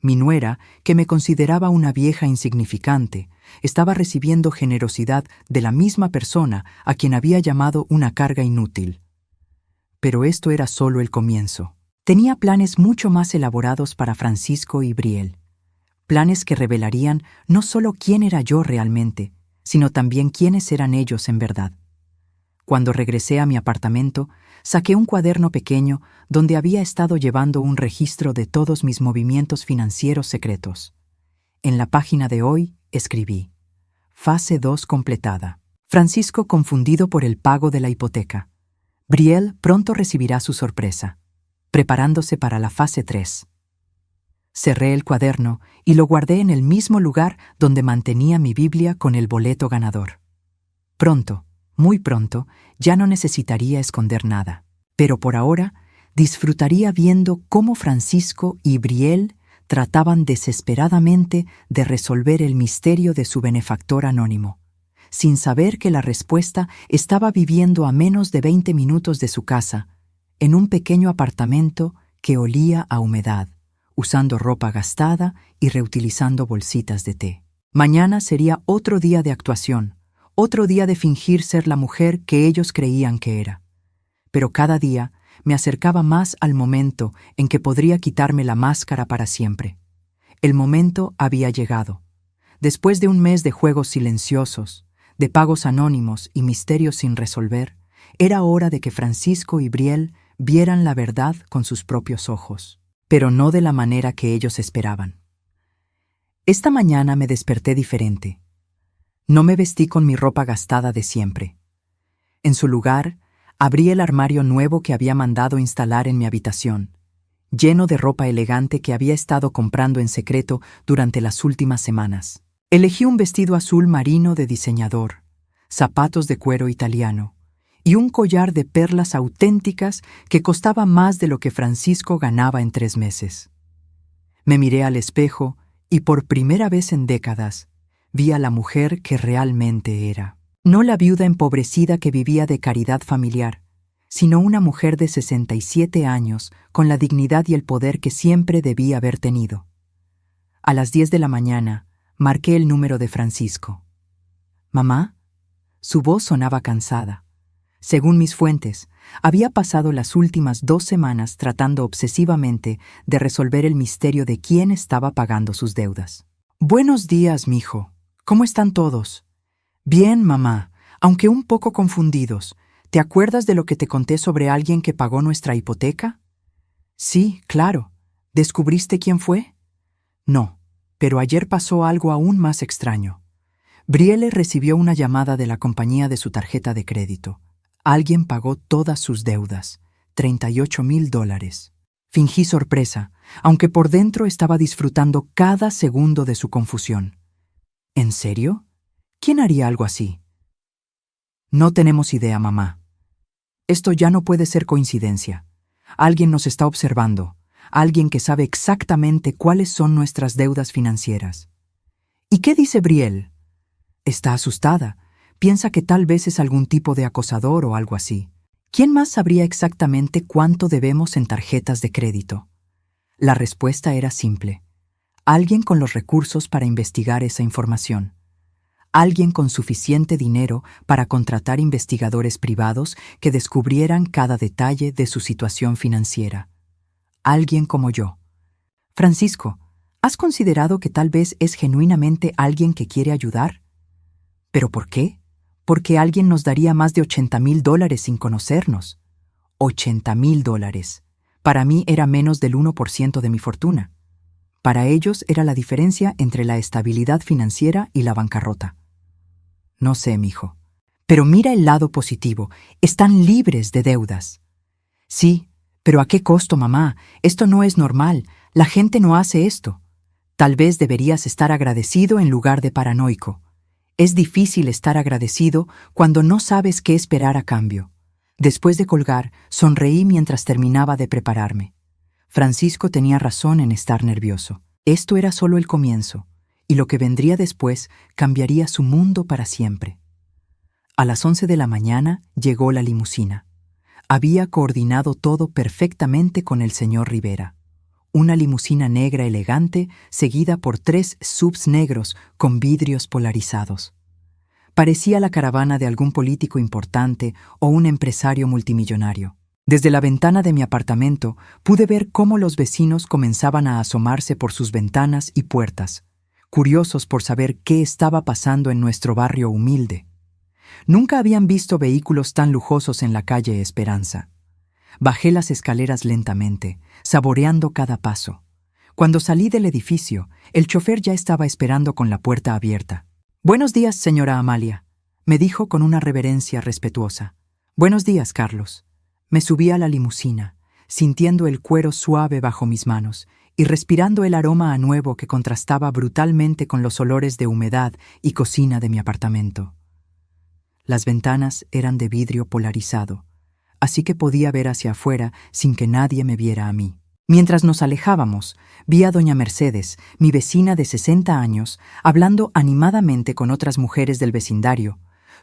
Mi nuera, que me consideraba una vieja insignificante, estaba recibiendo generosidad de la misma persona a quien había llamado una carga inútil. Pero esto era solo el comienzo. Tenía planes mucho más elaborados para Francisco y Brielle. Planes que revelarían no solo quién era yo realmente, sino también quiénes eran ellos en verdad. Cuando regresé a mi apartamento, saqué un cuaderno pequeño donde había estado llevando un registro de todos mis movimientos financieros secretos. En la página de hoy escribí: Fase 2 completada. Francisco confundido por el pago de la hipoteca. Brielle pronto recibirá su sorpresa. Preparándose para la fase 3. Cerré el cuaderno y lo guardé en el mismo lugar donde mantenía mi Biblia con el boleto ganador. Pronto, muy pronto, ya no necesitaría esconder nada. Pero por ahora, disfrutaría viendo cómo Francisco y Brielle trataban desesperadamente de resolver el misterio de su benefactor anónimo, sin saber que la respuesta estaba viviendo a menos de 20 minutos de su casa, en un pequeño apartamento que olía a humedad, usando ropa gastada y reutilizando bolsitas de té. Mañana sería otro día de actuación, otro día de fingir ser la mujer que ellos creían que era. Pero cada día me acercaba más al momento en que podría quitarme la máscara para siempre. El momento había llegado. Después de un mes de juegos silenciosos, de pagos anónimos y misterios sin resolver, era hora de que Francisco y Brielle vieran la verdad con sus propios ojos, pero no de la manera que ellos esperaban. Esta mañana me desperté diferente. No me vestí con mi ropa gastada de siempre. En su lugar, abrí el armario nuevo que había mandado instalar en mi habitación, lleno de ropa elegante que había estado comprando en secreto durante las últimas semanas. Elegí un vestido azul marino de diseñador, zapatos de cuero italiano y un collar de perlas auténticas que costaba más de lo que Francisco ganaba en 3 meses. Me miré al espejo y por primera vez en décadas vi a la mujer que realmente era. No la viuda empobrecida que vivía de caridad familiar, sino una mujer de 67 años con la dignidad y el poder que siempre debía haber tenido. A las 10 de la mañana, marqué el número de Francisco. ¿Mamá? Su voz sonaba cansada. Según mis fuentes, había pasado las últimas 2 semanas tratando obsesivamente de resolver el misterio de quién estaba pagando sus deudas. Buenos días, mijo. ¿Cómo están todos? Bien, mamá, aunque un poco confundidos. ¿Te acuerdas de lo que te conté sobre alguien que pagó nuestra hipoteca? Sí, claro. ¿Descubriste quién fue? No, pero ayer pasó algo aún más extraño. Brielle recibió una llamada de la compañía de su tarjeta de crédito. Alguien pagó todas sus deudas, $38,000. Fingí sorpresa, aunque por dentro estaba disfrutando cada segundo de su confusión. ¿En serio? ¿Quién haría algo así? No tenemos idea, mamá. Esto ya no puede ser coincidencia. Alguien nos está observando, alguien que sabe exactamente cuáles son nuestras deudas financieras. ¿Y qué dice Brielle? Está asustada. Piensa que tal vez es algún tipo de acosador o algo así. ¿Quién más sabría exactamente cuánto debemos en tarjetas de crédito? La respuesta era simple. Alguien con los recursos para investigar esa información. Alguien con suficiente dinero para contratar investigadores privados que descubrieran cada detalle de su situación financiera. Alguien como yo. Francisco, ¿has considerado que tal vez es genuinamente alguien que quiere ayudar? ¿Pero por qué? Porque alguien nos daría más de $80,000 sin conocernos. $80,000. Para mí era menos del 1% de mi fortuna. Para ellos era la diferencia entre la estabilidad financiera y la bancarrota. No sé, mijo. Pero mira el lado positivo. Están libres de deudas. Sí, pero ¿a qué costo, mamá? Esto no es normal. La gente no hace esto. Tal vez deberías estar agradecido en lugar de paranoico. Es difícil estar agradecido cuando no sabes qué esperar a cambio. Después de colgar, sonreí mientras terminaba de prepararme. Francisco tenía razón en estar nervioso. Esto era solo el comienzo, y lo que vendría después cambiaría su mundo para siempre. A las 11 de la mañana llegó la limusina. Había coordinado todo perfectamente con el señor Rivera. Una limusina negra elegante seguida por 3 SUVs negros con vidrios polarizados. Parecía la caravana de algún político importante o un empresario multimillonario. Desde la ventana de mi apartamento pude ver cómo los vecinos comenzaban a asomarse por sus ventanas y puertas, curiosos por saber qué estaba pasando en nuestro barrio humilde. Nunca habían visto vehículos tan lujosos en la calle Esperanza. Bajé las escaleras lentamente, saboreando cada paso. Cuando salí del edificio, el chofer ya estaba esperando con la puerta abierta. «Buenos días, señora Amalia», me dijo con una reverencia respetuosa. «Buenos días, Carlos». Me subí a la limusina, sintiendo el cuero suave bajo mis manos y respirando el aroma a nuevo que contrastaba brutalmente con los olores de humedad y cocina de mi apartamento. Las ventanas eran de vidrio polarizado, así que podía ver hacia afuera sin que nadie me viera a mí. Mientras nos alejábamos, vi a doña Mercedes, mi vecina de 60 años, hablando animadamente con otras mujeres del vecindario,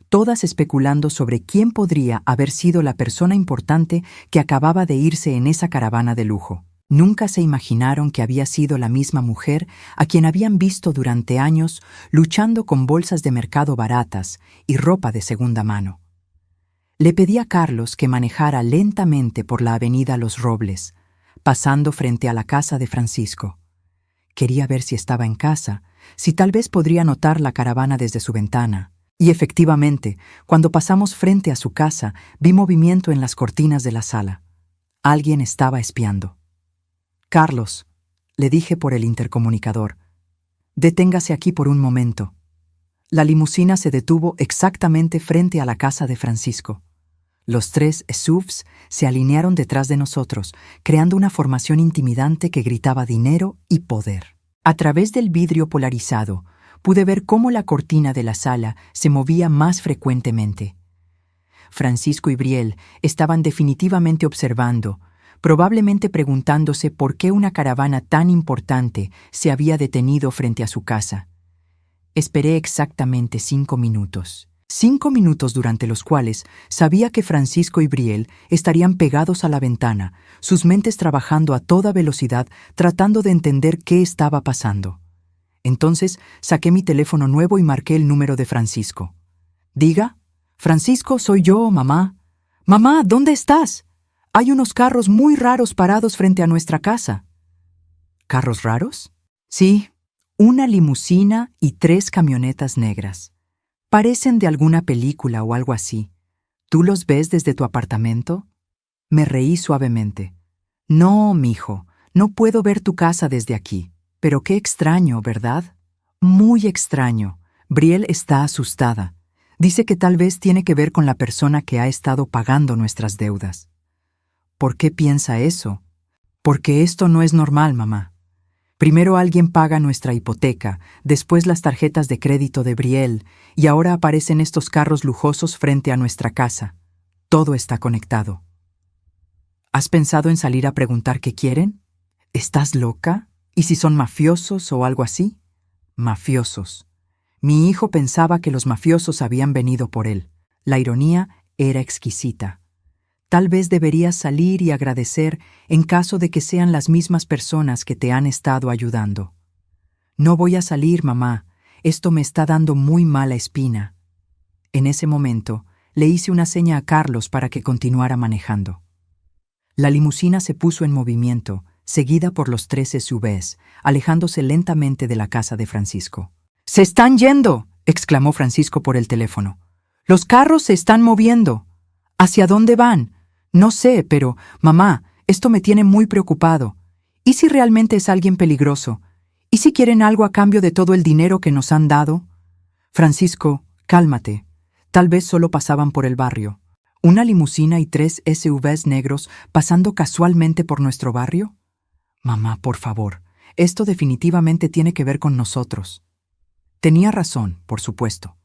todas especulando sobre quién podría haber sido la persona importante que acababa de irse en esa caravana de lujo. Nunca se imaginaron que había sido la misma mujer a quien habían visto durante años luchando con bolsas de mercado baratas y ropa de segunda mano. Le pedí a Carlos que manejara lentamente por la avenida Los Robles, pasando frente a la casa de Francisco. Quería ver si estaba en casa, si tal vez podría notar la caravana desde su ventana. Y efectivamente, cuando pasamos frente a su casa, vi movimiento en las cortinas de la sala. Alguien estaba espiando. «Carlos», le dije por el intercomunicador, «deténgase aquí por un momento». La limusina se detuvo exactamente frente a la casa de Francisco. Los 3 SUVs se alinearon detrás de nosotros, creando una formación intimidante que gritaba dinero y poder. A través del vidrio polarizado, pude ver cómo la cortina de la sala se movía más frecuentemente. Francisco y Brielle estaban definitivamente observando, probablemente preguntándose por qué una caravana tan importante se había detenido frente a su casa. Esperé exactamente 5 minutos. 5 minutos durante los cuales sabía que Francisco y Brielle estarían pegados a la ventana, sus mentes trabajando a toda velocidad tratando de entender qué estaba pasando. Entonces saqué mi teléfono nuevo y marqué el número de Francisco. «Diga, Francisco, soy yo, mamá. Mamá, ¿dónde estás? Hay unos carros muy raros parados frente a nuestra casa». «¿Carros raros?» «Sí, una limusina y 3 camionetas negras. Parecen de alguna película o algo así. ¿Tú los ves desde tu apartamento?» Me reí suavemente. «No, mijo, no puedo ver tu casa desde aquí. Pero qué extraño, ¿verdad? Muy extraño. Brielle está asustada. Dice que tal vez tiene que ver con la persona que ha estado pagando nuestras deudas». «¿Por qué piensa eso?» «Porque esto no es normal, mamá. Primero alguien paga nuestra hipoteca, después las tarjetas de crédito de Brielle, y ahora aparecen estos carros lujosos frente a nuestra casa. Todo está conectado. ¿Has pensado en salir a preguntar qué quieren? ¿Estás loca? ¿Y si son mafiosos o algo así? Mafiosos. Mi hijo pensaba que los mafiosos habían venido por él. La ironía era exquisita. Tal vez deberías salir y agradecer en caso de que sean las mismas personas que te han estado ayudando. No voy a salir, mamá. Esto me está dando muy mala espina. En ese momento, le hice una seña a Carlos para que continuara manejando. La limusina se puso en movimiento, seguida por los 3 SUVs, alejándose lentamente de la casa de Francisco. ¡Se están yendo!, exclamó Francisco por el teléfono. ¡Los carros se están moviendo! ¿Hacia dónde van? No sé, pero, mamá, esto me tiene muy preocupado. ¿Y si realmente es alguien peligroso? ¿Y si quieren algo a cambio de todo el dinero que nos han dado? Francisco, cálmate. Tal vez solo pasaban por el barrio. ¿Una limusina y 3 SUVs negros pasando casualmente por nuestro barrio? Mamá, por favor, esto definitivamente tiene que ver con nosotros. Tenía razón, por supuesto.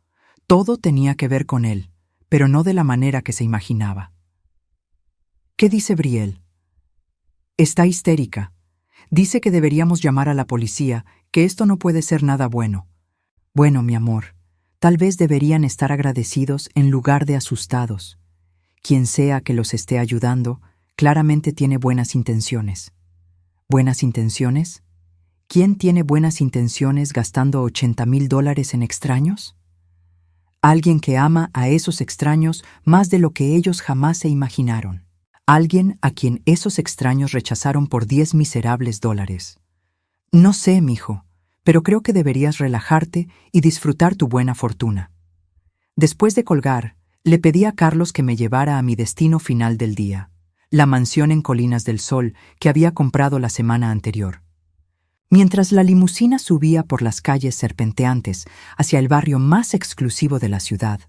Todo tenía que ver con él, pero no de la manera que se imaginaba. ¿Qué dice Brielle? Está histérica. Dice que deberíamos llamar a la policía, que esto no puede ser nada bueno. Bueno, mi amor, tal vez deberían estar agradecidos en lugar de asustados. Quien sea que los esté ayudando, claramente tiene buenas intenciones. ¿Buenas intenciones? ¿Quién tiene buenas intenciones gastando $80,000 en extraños? Alguien que ama a esos extraños más de lo que ellos jamás se imaginaron. Alguien a quien esos extraños rechazaron por $10 miserables. No sé, mijo, pero creo que deberías relajarte y disfrutar tu buena fortuna. Después de colgar, le pedí a Carlos que me llevara a mi destino final del día, la mansión en Colinas del Sol que había comprado la semana anterior. Mientras la limusina subía por las calles serpenteantes hacia el barrio más exclusivo de la ciudad,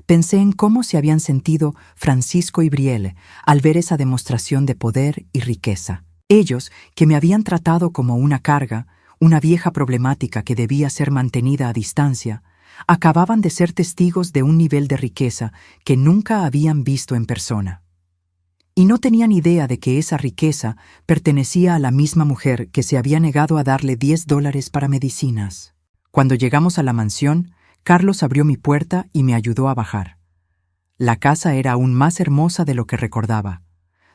pensé en cómo se habían sentido Francisco y Brielle al ver esa demostración de poder y riqueza. Ellos, que me habían tratado como una carga, una vieja problemática que debía ser mantenida a distancia, acababan de ser testigos de un nivel de riqueza que nunca habían visto en persona. Y no tenían idea de que esa riqueza pertenecía a la misma mujer que se había negado a darle $10 para medicinas. Cuando llegamos a la mansión, Carlos abrió mi puerta y me ayudó a bajar. La casa era aún más hermosa de lo que recordaba.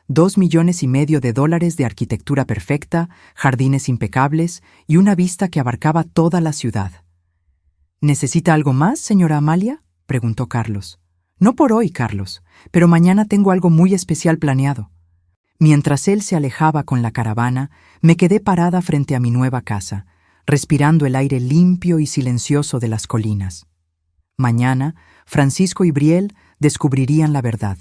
$2,5 millones de arquitectura perfecta, jardines impecables y una vista que abarcaba toda la ciudad. ¿Necesita algo más, señora Amalia?, preguntó Carlos. No por hoy, Carlos, pero mañana tengo algo muy especial planeado. Mientras él se alejaba con la caravana, me quedé parada frente a mi nueva casa, respirando el aire limpio y silencioso de las colinas. Mañana, Francisco y Brielle descubrirían la verdad.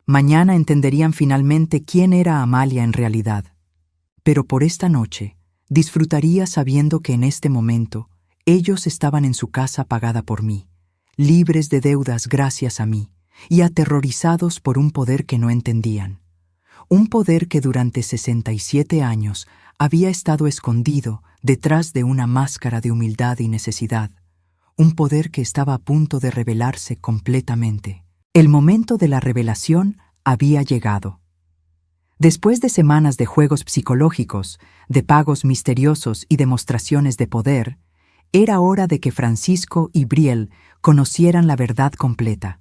Mañana entenderían finalmente quién era Amalia en realidad. Pero por esta noche, disfrutaría sabiendo que en este momento, ellos estaban en su casa pagada por mí, libres de deudas gracias a mí, y aterrorizados por un poder que no entendían. Un poder que durante 67 años había estado escondido detrás de una máscara de humildad y necesidad. Un poder que estaba a punto de revelarse completamente. El momento de la revelación había llegado. Después de semanas de juegos psicológicos, de pagos misteriosos y demostraciones de poder, era hora de que Francisco y Brielle conocieran la verdad completa.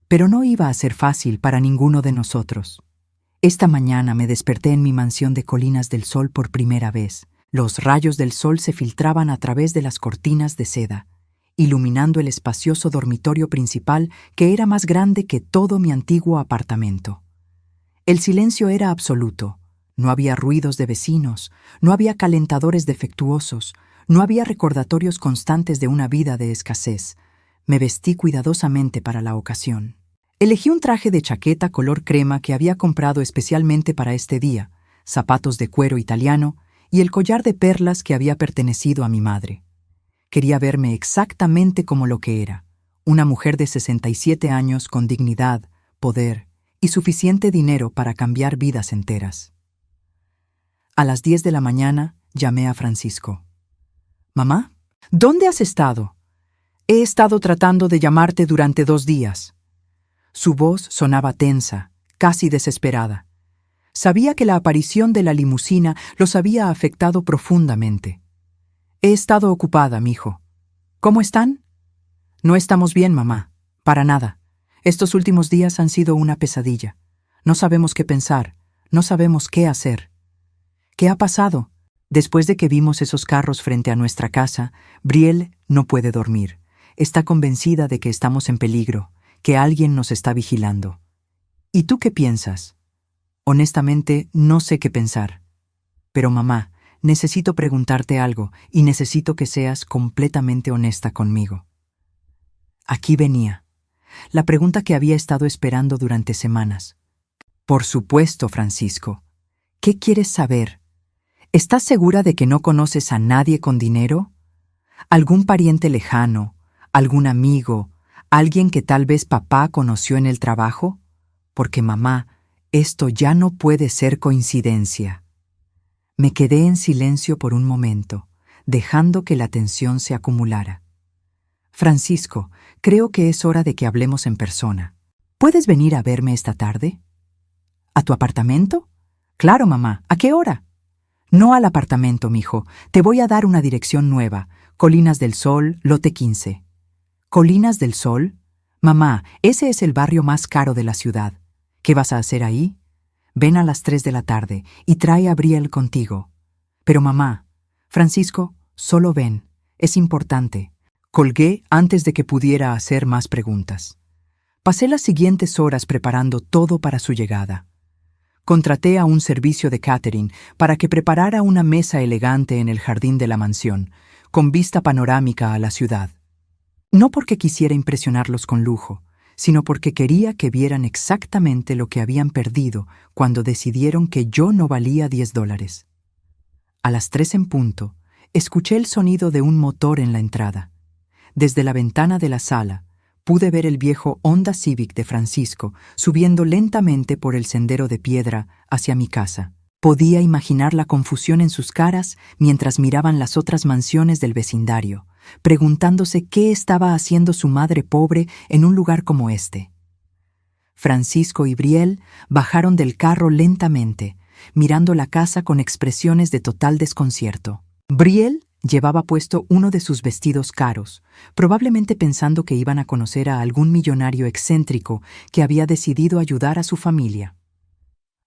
Pero no iba a ser fácil para ninguno de nosotros. Esta mañana me desperté en mi mansión de Colinas del Sol por primera vez. Los rayos del sol se filtraban a través de las cortinas de seda, iluminando el espacioso dormitorio principal que era más grande que todo mi antiguo apartamento. El silencio era absoluto. No había ruidos de vecinos, no había calentadores defectuosos, no había recordatorios constantes de una vida de escasez. Me vestí cuidadosamente para la ocasión. Elegí un traje de chaqueta color crema que había comprado especialmente para este día, zapatos de cuero italiano y el collar de perlas que había pertenecido a mi madre. Quería verme exactamente como lo que era, una mujer de 67 años con dignidad, poder y suficiente dinero para cambiar vidas enteras. A las 10 de la mañana llamé a Francisco. «Mamá, ¿dónde has estado? He estado tratando de llamarte durante 2 días. Su voz sonaba tensa, casi desesperada. Sabía que la aparición de la limusina los había afectado profundamente. He estado ocupada, mijo. ¿Cómo están? No estamos bien, mamá. Para nada. Estos últimos días han sido una pesadilla. No sabemos qué pensar. No sabemos qué hacer. ¿Qué ha pasado? Después de que vimos esos carros frente a nuestra casa, Brielle no puede dormir. Está convencida de que estamos en peligro, que alguien nos está vigilando. ¿Y tú qué piensas? Honestamente, no sé qué pensar. Pero mamá, necesito preguntarte algo y necesito que seas completamente honesta conmigo. Aquí venía. La pregunta que había estado esperando durante semanas. Por supuesto, Francisco. ¿Qué quieres saber? ¿Estás segura de que no conoces a nadie con dinero? ¿Algún pariente lejano? ¿Algún amigo? ¿Alguien que tal vez papá conoció en el trabajo? Porque mamá, esto ya no puede ser coincidencia. Me quedé en silencio por un momento, dejando que la tensión se acumulara. Francisco, creo que es hora de que hablemos en persona. ¿Puedes venir a verme esta tarde? ¿A tu apartamento? Claro, mamá. ¿A qué hora? No al apartamento, mijo. Te voy a dar una dirección nueva. Colinas del Sol, lote 15. ¿Colinas del Sol? Mamá, ese es el barrio más caro de la ciudad. ¿Qué vas a hacer ahí? Ven a las 3 de la tarde y trae a Brielle contigo. Pero mamá, Francisco, solo ven. Es importante. Colgué antes de que pudiera hacer más preguntas. Pasé las siguientes horas preparando todo para su llegada. Contraté a un servicio de catering para que preparara una mesa elegante en el jardín de la mansión, con vista panorámica a la ciudad. No porque quisiera impresionarlos con lujo, sino porque quería que vieran exactamente lo que habían perdido cuando decidieron que yo no valía $10. A las 3 en punto, escuché el sonido de un motor en la entrada. Desde la ventana de la sala, pude ver el viejo Honda Civic de Francisco subiendo lentamente por el sendero de piedra hacia mi casa. Podía imaginar la confusión en sus caras mientras miraban las otras mansiones del vecindario, preguntándose qué estaba haciendo su madre pobre en un lugar como este. Francisco y Brielle bajaron del carro lentamente, mirando la casa con expresiones de total desconcierto. Brielle llevaba puesto uno de sus vestidos caros, probablemente pensando que iban a conocer a algún millonario excéntrico que había decidido ayudar a su familia.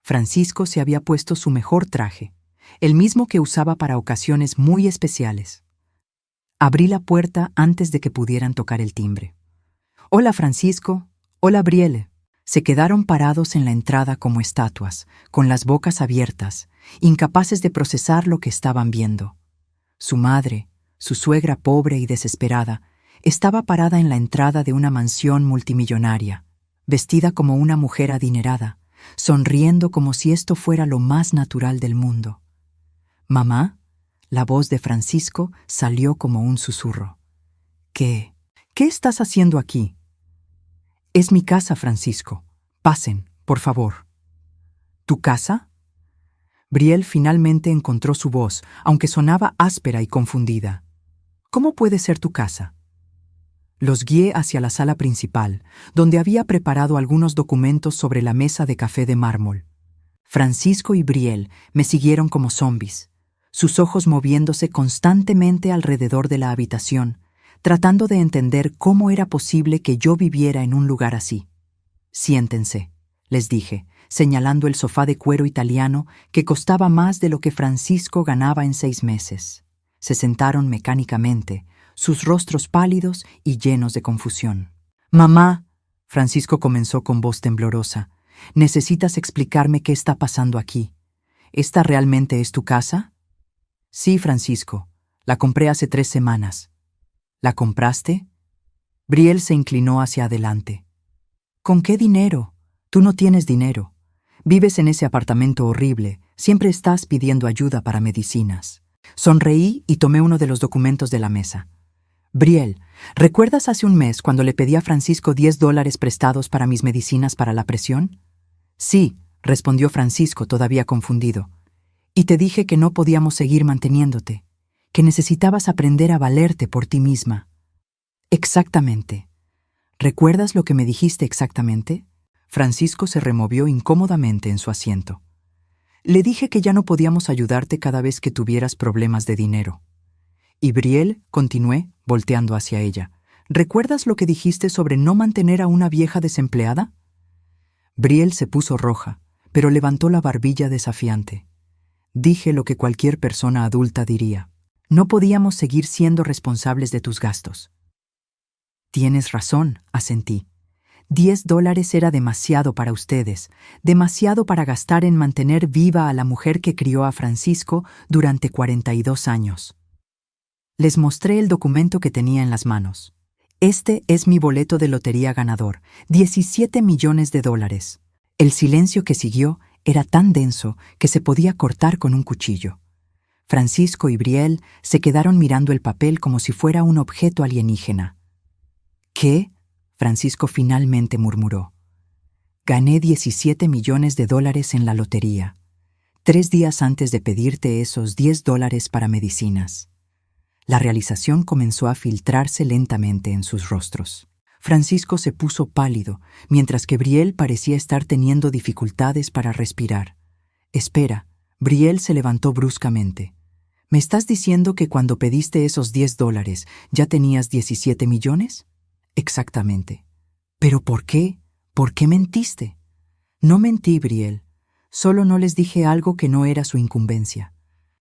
Francisco se había puesto su mejor traje, el mismo que usaba para ocasiones muy especiales. Abrí la puerta antes de que pudieran tocar el timbre. «Hola, Francisco. Hola, Brielle». Se quedaron parados en la entrada como estatuas, con las bocas abiertas, incapaces de procesar lo que estaban viendo. Su madre, su suegra pobre y desesperada, estaba parada en la entrada de una mansión multimillonaria, vestida como una mujer adinerada, sonriendo como si esto fuera lo más natural del mundo. «Mamá», la voz de Francisco salió como un susurro. ¿Qué estás haciendo aquí? «Es mi casa, Francisco. Pasen, por favor». «¿Tu casa?» Brielle finalmente encontró su voz, aunque sonaba áspera y confundida. «¿Cómo puede ser tu casa?» Los guié hacia la sala principal, donde había preparado algunos documentos sobre la mesa de café de mármol. Francisco y Brielle me siguieron como zombis, sus ojos moviéndose constantemente alrededor de la habitación, tratando de entender cómo era posible que yo viviera en un lugar así. «Siéntense», les dije, señalando el sofá de cuero italiano que costaba más de lo que Francisco ganaba en 6 meses. Se sentaron mecánicamente, sus rostros pálidos y llenos de confusión. «Mamá», Francisco comenzó con voz temblorosa, «necesitas explicarme qué está pasando aquí. ¿Esta realmente es tu casa?» «Sí, Francisco. La compré hace 3 semanas». «¿La compraste?» Brielle se inclinó hacia adelante. «¿Con qué dinero? Tú no tienes dinero. Vives en ese apartamento horrible. Siempre estás pidiendo ayuda para medicinas». Sonreí y tomé uno de los documentos de la mesa. «Brielle, ¿recuerdas hace un mes cuando le pedí a Francisco $10 prestados para mis medicinas para la presión?» «Sí», respondió Francisco, todavía confundido. «Y te dije que no podíamos seguir manteniéndote, que necesitabas aprender a valerte por ti misma». «Exactamente». ¿Recuerdas lo que me dijiste exactamente? Francisco se removió incómodamente en su asiento. Le dije que ya no podíamos ayudarte cada vez que tuvieras problemas de dinero. Y Brielle, continué, volteando hacia ella, ¿recuerdas lo que dijiste sobre no mantener a una vieja desempleada? Brielle se puso roja, pero levantó la barbilla desafiante. Dije lo que cualquier persona adulta diría. No podíamos seguir siendo responsables de tus gastos. Tienes razón, asentí. $10 era demasiado para ustedes, demasiado para gastar en mantener viva a la mujer que crió a Francisco durante 42 años. Les mostré el documento que tenía en las manos. Este es mi boleto de lotería ganador, $17 millones. El silencio que siguió era tan denso que se podía cortar con un cuchillo. Francisco y Brielle se quedaron mirando el papel como si fuera un objeto alienígena. ¿Qué? Francisco finalmente murmuró. Gané $17 millones en la lotería, 3 días antes de pedirte esos $10 para medicinas. La realización comenzó a filtrarse lentamente en sus rostros. Francisco se puso pálido, mientras que Brielle parecía estar teniendo dificultades para respirar. Espera, Brielle se levantó bruscamente. ¿Me estás diciendo que cuando pediste esos $10 ya tenías 17 millones? Exactamente. ¿Pero por qué? ¿Por qué mentiste? No mentí, Brielle. Solo no les dije algo que no era su incumbencia.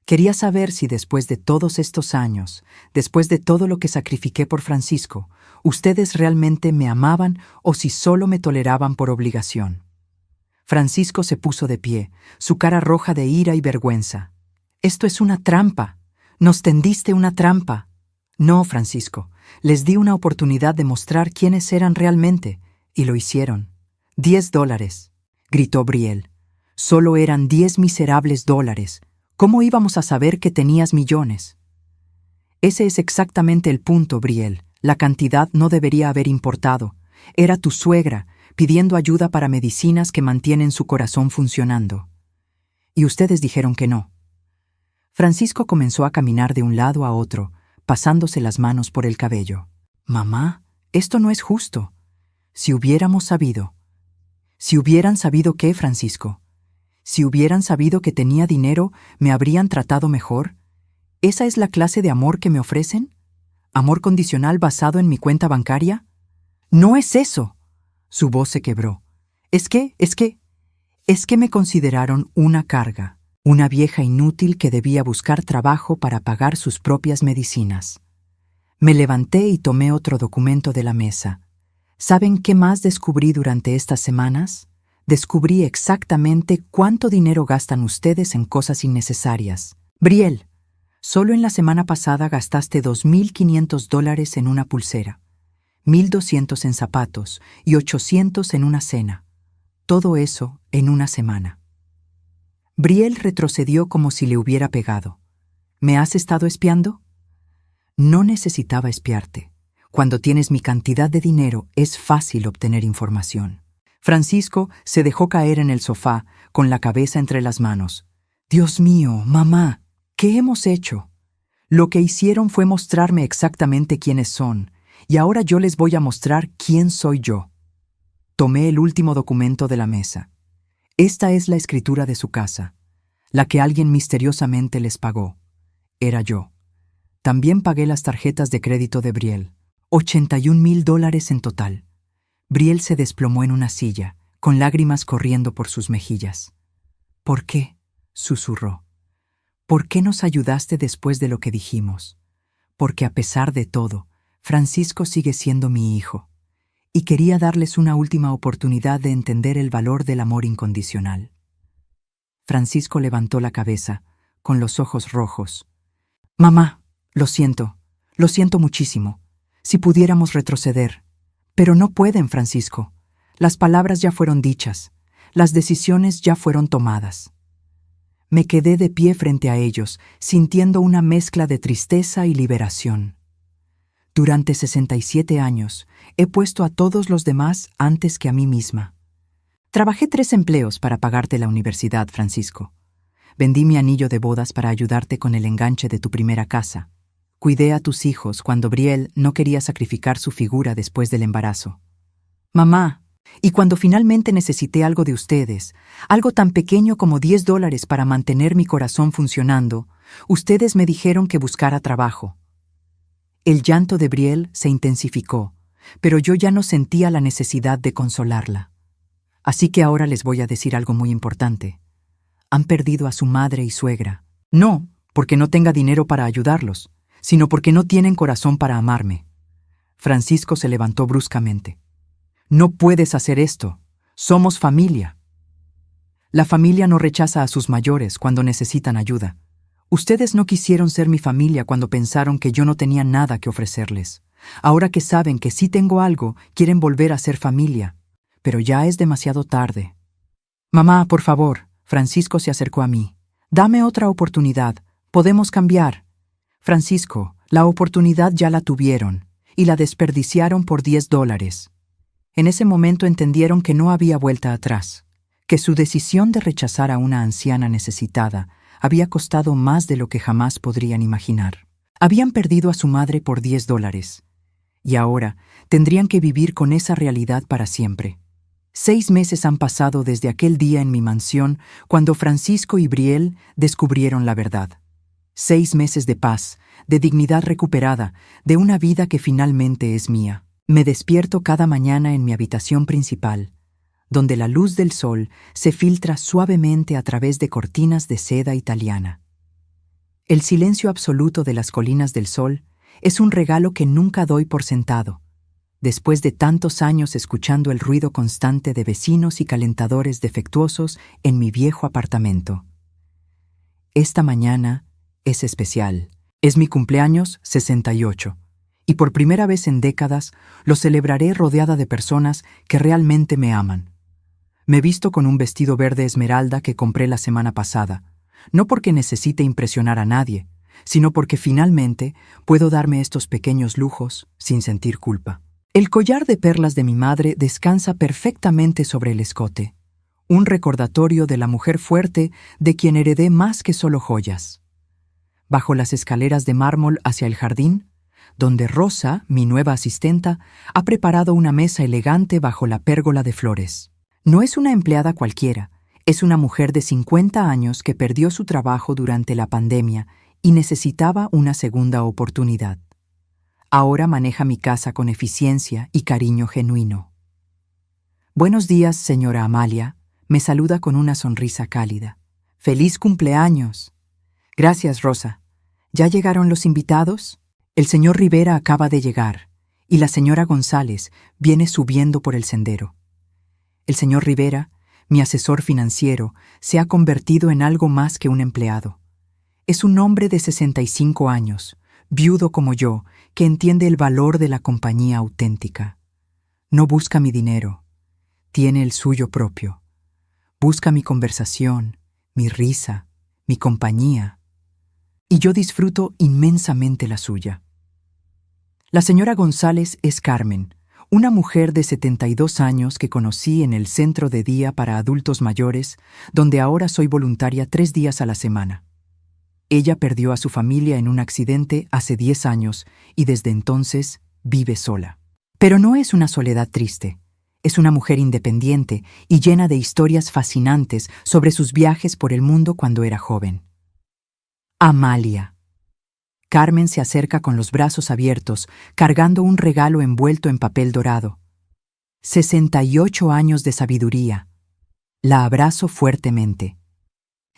Quería saber si después de todos estos años, después de todo lo que sacrifiqué por Francisco, ustedes realmente me amaban o si solo me toleraban por obligación. Francisco se puso de pie, su cara roja de ira y vergüenza. Esto es una trampa. Nos tendiste una trampa. No, Francisco. Les di una oportunidad de mostrar quiénes eran realmente, y lo hicieron. $10, gritó Brielle. Solo eran 10 miserables dólares. ¿Cómo íbamos a saber que tenías millones? Ese es exactamente el punto, Brielle. La cantidad no debería haber importado. Era tu suegra, pidiendo ayuda para medicinas que mantienen su corazón funcionando. Y ustedes dijeron que no. Francisco comenzó a caminar de un lado a otro, pasándose las manos por el cabello. Mamá, esto no es justo. Si hubiéramos sabido. Si hubieran sabido qué, Francisco. Si hubieran sabido que tenía dinero, ¿me habrían tratado mejor? ¿Esa es la clase de amor que me ofrecen? ¿Amor condicional basado en mi cuenta bancaria? ¡No es eso! Su voz se quebró. Es que me consideraron una carga, una vieja inútil que debía buscar trabajo para pagar sus propias medicinas. Me levanté y tomé otro documento de la mesa. ¿Saben qué más descubrí durante estas semanas? Descubrí exactamente cuánto dinero gastan ustedes en cosas innecesarias. Brielle, solo en la semana pasada gastaste $2.500 en una pulsera, 1.200 en zapatos y 800 en una cena. Todo eso en una semana. Brielle retrocedió como si le hubiera pegado. ¿Me has estado espiando? No necesitaba espiarte. Cuando tienes mi cantidad de dinero, es fácil obtener información. Francisco se dejó caer en el sofá, con la cabeza entre las manos. Dios mío, mamá, ¿qué hemos hecho? Lo que hicieron fue mostrarme exactamente quiénes son, y ahora yo les voy a mostrar quién soy yo. Tomé el último documento de la mesa. Esta es la escritura de su casa, la que alguien misteriosamente les pagó. Era yo. También pagué las tarjetas de crédito de Brielle. $81.000 en total. Brielle se desplomó en una silla, con lágrimas corriendo por sus mejillas. ¿Por qué?, susurró. ¿Por qué nos ayudaste después de lo que dijimos? Porque a pesar de todo, Francisco sigue siendo mi hijo, y quería darles una última oportunidad de entender el valor del amor incondicional. Francisco levantó la cabeza, con los ojos rojos. Mamá, lo siento muchísimo. Si pudiéramos retroceder. Pero no pueden, Francisco. Las palabras ya fueron dichas. Las decisiones ya fueron tomadas. Me quedé de pie frente a ellos, sintiendo una mezcla de tristeza y liberación. Durante 67 años, he puesto a todos los demás antes que a mí misma. Trabajé 3 empleos para pagarte la universidad, Francisco. Vendí mi anillo de bodas para ayudarte con el enganche de tu primera casa. Cuidé a tus hijos cuando Brielle no quería sacrificar su figura después del embarazo. Mamá, y cuando finalmente necesité algo de ustedes, algo tan pequeño como $10 para mantener mi corazón funcionando, ustedes me dijeron que buscara trabajo. El llanto de Brielle se intensificó, pero yo ya no sentía la necesidad de consolarla. Así que ahora les voy a decir algo muy importante. Han perdido a su madre y suegra. No porque no tenga dinero para ayudarlos, sino porque no tienen corazón para amarme. Francisco se levantó bruscamente. No puedes hacer esto. Somos familia. La familia no rechaza a sus mayores cuando necesitan ayuda. Ustedes no quisieron ser mi familia cuando pensaron que yo no tenía nada que ofrecerles. Ahora que saben que sí tengo algo, quieren volver a ser familia. Pero ya es demasiado tarde. Mamá, por favor. Francisco se acercó a mí. Dame otra oportunidad. Podemos cambiar. Francisco, la oportunidad ya la tuvieron, y la desperdiciaron por $10. En ese momento entendieron que no había vuelta atrás, que su decisión de rechazar a una anciana necesitada había costado más de lo que jamás podrían imaginar. Habían perdido a su madre por $10, y ahora tendrían que vivir con esa realidad para siempre. 6 meses han pasado desde aquel día en mi mansión cuando Francisco y Brielle descubrieron la verdad. 6 meses de paz, de dignidad recuperada, de una vida que finalmente es mía. Me despierto cada mañana en mi habitación principal, donde la luz del sol se filtra suavemente a través de cortinas de seda italiana. El silencio absoluto de las colinas del sol es un regalo que nunca doy por sentado, después de tantos años escuchando el ruido constante de vecinos y calentadores defectuosos en mi viejo apartamento. Esta mañana es especial. Es mi cumpleaños 68. Y por primera vez en décadas lo celebraré rodeada de personas que realmente me aman. Me visto con un vestido verde esmeralda que compré la semana pasada, no porque necesite impresionar a nadie, sino porque finalmente puedo darme estos pequeños lujos sin sentir culpa. El collar de perlas de mi madre descansa perfectamente sobre el escote, un recordatorio de la mujer fuerte de quien heredé más que solo joyas. Bajo las escaleras de mármol hacia el jardín, donde Rosa, mi nueva asistenta, ha preparado una mesa elegante bajo la pérgola de flores. No es una empleada cualquiera, es una mujer de 50 años que perdió su trabajo durante la pandemia y necesitaba una segunda oportunidad. Ahora maneja mi casa con eficiencia y cariño genuino. Buenos días, señora Amalia, me saluda con una sonrisa cálida. ¡Feliz cumpleaños! Gracias, Rosa. ¿Ya llegaron los invitados? El señor Rivera acaba de llegar, y la señora González viene subiendo por el sendero. El señor Rivera, mi asesor financiero, se ha convertido en algo más que un empleado. Es un hombre de 65 años, viudo como yo, que entiende el valor de la compañía auténtica. No busca mi dinero, tiene el suyo propio. Busca mi conversación, mi risa, mi compañía. Y yo disfruto inmensamente la suya. La señora González es Carmen, una mujer de 72 años que conocí en el centro de día para adultos mayores, donde ahora soy voluntaria 3 días a la semana. Ella perdió a su familia en un accidente hace 10 años y desde entonces vive sola. Pero no es una soledad triste. Es una mujer independiente y llena de historias fascinantes sobre sus viajes por el mundo cuando era joven. Amalia. Carmen se acerca con los brazos abiertos, cargando un regalo envuelto en papel dorado. 68 años de sabiduría. La abrazo fuertemente.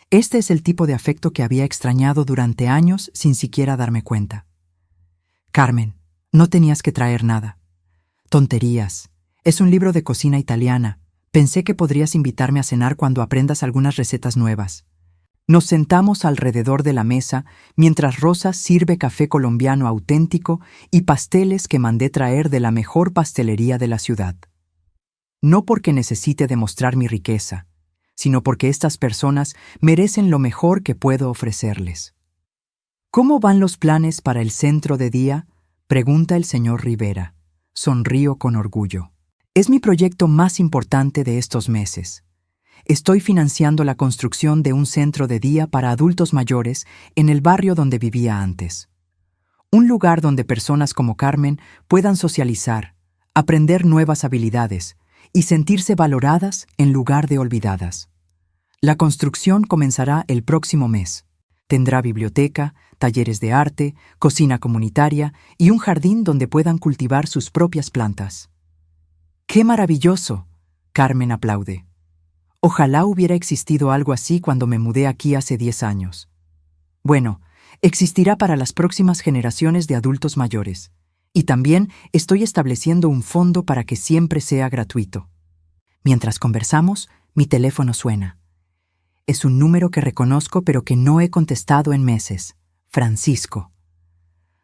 Este es el tipo de afecto que había extrañado durante años sin siquiera darme cuenta. Carmen, no tenías que traer nada. Tonterías. Es un libro de cocina italiana. Pensé que podrías invitarme a cenar cuando aprendas algunas recetas nuevas. Nos sentamos alrededor de la mesa mientras Rosa sirve café colombiano auténtico y pasteles que mandé traer de la mejor pastelería de la ciudad. No porque necesite demostrar mi riqueza, sino porque estas personas merecen lo mejor que puedo ofrecerles. ¿Cómo van los planes para el centro de día?, pregunta el señor Rivera. Sonrío con orgullo. Es mi proyecto más importante de estos meses. Estoy financiando la construcción de un centro de día para adultos mayores en el barrio donde vivía antes. Un lugar donde personas como Carmen puedan socializar, aprender nuevas habilidades y sentirse valoradas en lugar de olvidadas. La construcción comenzará el próximo mes. Tendrá biblioteca, talleres de arte, cocina comunitaria y un jardín donde puedan cultivar sus propias plantas. ¡Qué maravilloso!, Carmen aplaude. Ojalá hubiera existido algo así cuando me mudé aquí hace 10 años. Bueno, existirá para las próximas generaciones de adultos mayores. Y también estoy estableciendo un fondo para que siempre sea gratuito. Mientras conversamos, mi teléfono suena. Es un número que reconozco pero que no he contestado en meses. Francisco.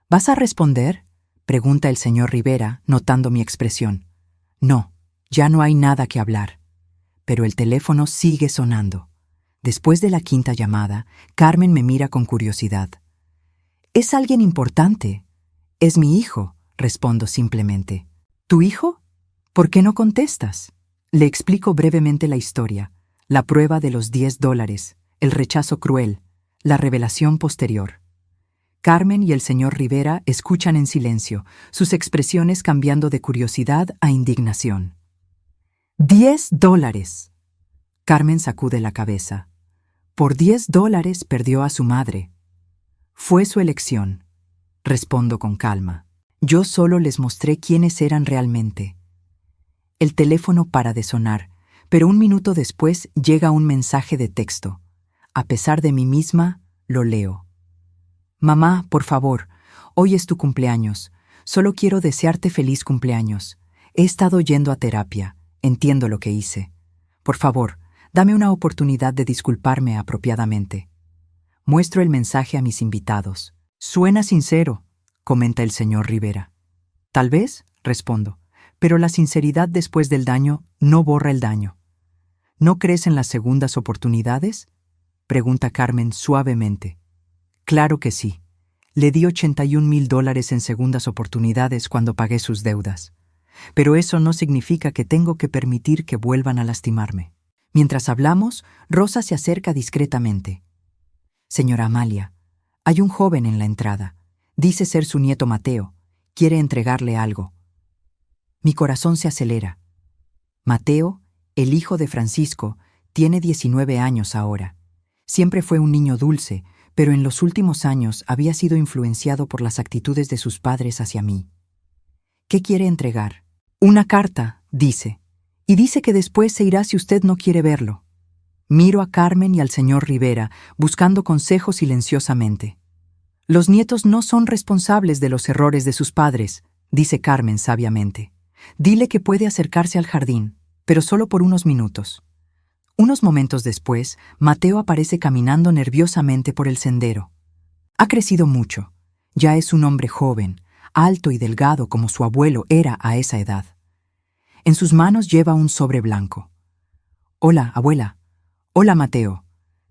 ¿Vas a responder?, pregunta el señor Rivera, notando mi expresión. No, ya no hay nada que hablar. Pero el teléfono sigue sonando. Después de la quinta llamada, Carmen me mira con curiosidad. «Es alguien importante. Es mi hijo», respondo simplemente. «¿Tu hijo? ¿Por qué no contestas?». Le explico brevemente la historia, la prueba de los $10, el rechazo cruel, la revelación posterior. Carmen y el señor Rivera escuchan en silencio, sus expresiones cambiando de curiosidad a indignación. $10. Carmen sacude la cabeza. Por $10 perdió a su madre. Fue su elección, respondo con calma. Yo solo les mostré quiénes eran realmente. El teléfono para de sonar, pero un minuto después llega un mensaje de texto. A pesar de mí misma, lo leo. Mamá, por favor, hoy es tu cumpleaños. Solo quiero desearte feliz cumpleaños. He estado yendo a terapia. Entiendo lo que hice. Por favor, dame una oportunidad de disculparme apropiadamente. Muestro el mensaje a mis invitados. Suena sincero, comenta el señor Rivera. Tal vez, respondo, pero la sinceridad después del daño no borra el daño. ¿No crees en las segundas oportunidades?, pregunta Carmen suavemente. Claro que sí. Le di $81,000 en segundas oportunidades cuando pagué sus deudas. Pero eso no significa que tengo que permitir que vuelvan a lastimarme. Mientras hablamos, Rosa se acerca discretamente. Señora Amalia, hay un joven en la entrada. Dice ser su nieto Mateo. Quiere entregarle algo. Mi corazón se acelera. Mateo, el hijo de Francisco, tiene 19 años ahora. Siempre fue un niño dulce, pero en los últimos años había sido influenciado por las actitudes de sus padres hacia mí. ¿Qué quiere entregar? Una carta, dice. Y dice que después se irá si usted no quiere verlo. Miro a Carmen y al señor Rivera, buscando consejo silenciosamente. Los nietos no son responsables de los errores de sus padres, dice Carmen sabiamente. Dile que puede acercarse al jardín, pero solo por unos minutos. Unos momentos después, Mateo aparece caminando nerviosamente por el sendero. Ha crecido mucho. Ya es un hombre joven, alto y delgado como su abuelo era a esa edad. En sus manos lleva un sobre blanco. Hola, abuela. Hola, Mateo.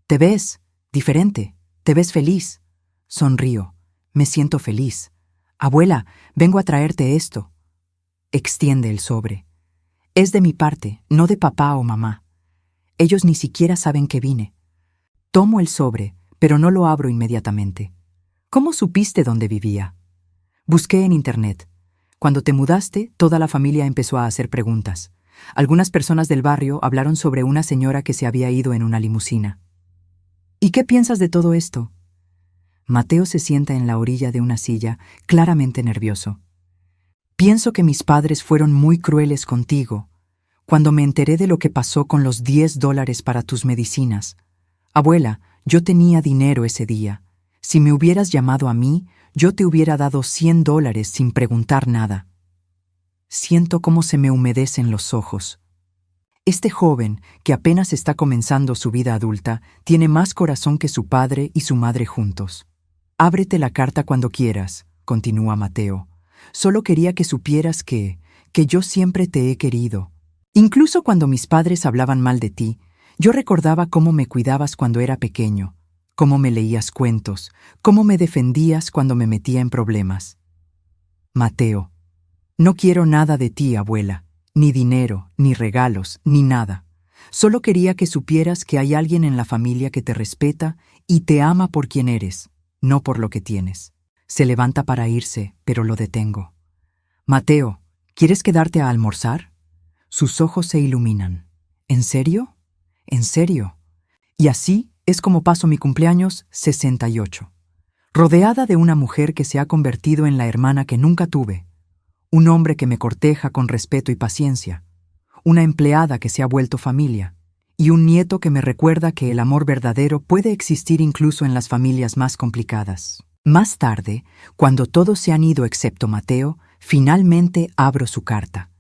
¿Te ves diferente? ¿Te ves feliz? Sonrío. Me siento feliz. Abuela, vengo a traerte esto. Extiende el sobre. Es de mi parte, no de papá o mamá. Ellos ni siquiera saben que vine. Tomo el sobre, pero no lo abro inmediatamente. ¿Cómo supiste dónde vivía? Busqué en internet. Cuando te mudaste, toda la familia empezó a hacer preguntas. Algunas personas del barrio hablaron sobre una señora que se había ido en una limusina. ¿Y qué piensas de todo esto? Mateo se sienta en la orilla de una silla, claramente nervioso. Pienso que mis padres fueron muy crueles contigo. Cuando me enteré de lo que pasó con los $10 para tus medicinas. Abuela, yo tenía dinero ese día. Si me hubieras llamado a mí, yo te hubiera dado $100 sin preguntar nada. Siento cómo se me humedecen los ojos. Este joven, que apenas está comenzando su vida adulta, tiene más corazón que su padre y su madre juntos. Ábrete la carta cuando quieras, continúa Mateo. Solo quería que supieras que yo siempre te he querido. Incluso cuando mis padres hablaban mal de ti, yo recordaba cómo me cuidabas cuando era pequeño, cómo me leías cuentos, cómo me defendías cuando me metía en problemas. Mateo, no quiero nada de ti, abuela, ni dinero, ni regalos, ni nada. Solo quería que supieras que hay alguien en la familia que te respeta y te ama por quien eres, no por lo que tienes. Se levanta para irse, pero lo detengo. Mateo, ¿quieres quedarte a almorzar? Sus ojos se iluminan. ¿En serio? ¿En serio? Y así es como paso mi cumpleaños 68. Rodeada de una mujer que se ha convertido en la hermana que nunca tuve, un hombre que me corteja con respeto y paciencia, una empleada que se ha vuelto familia, y un nieto que me recuerda que el amor verdadero puede existir incluso en las familias más complicadas. Más tarde, cuando todos se han ido excepto Mateo, finalmente abro su carta.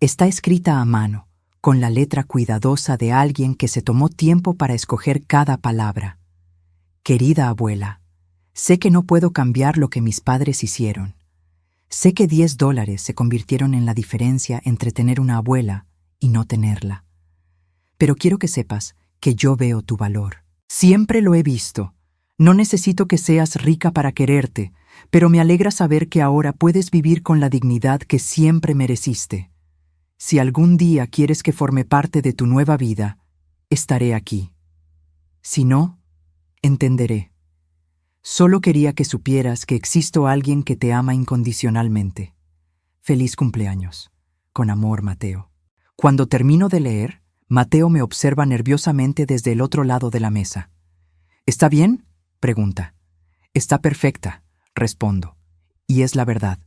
Está escrita a mano, con la letra cuidadosa de alguien que se tomó tiempo para escoger cada palabra. Querida abuela, sé que no puedo cambiar lo que mis padres hicieron. Sé que $10 se convirtieron en la diferencia entre tener una abuela y no tenerla. Pero quiero que sepas que yo veo tu valor. Siempre lo he visto. No necesito que seas rica para quererte, pero me alegra saber que ahora puedes vivir con la dignidad que siempre mereciste. Si algún día quieres que forme parte de tu nueva vida, estaré aquí. Si no, entenderé. Solo quería que supieras que existo alguien que te ama incondicionalmente. Feliz cumpleaños. Con amor, Mateo. Cuando termino de leer, Mateo me observa nerviosamente desde el otro lado de la mesa. ¿Está bien?, pregunta. Está perfecta, respondo. Y es la verdad.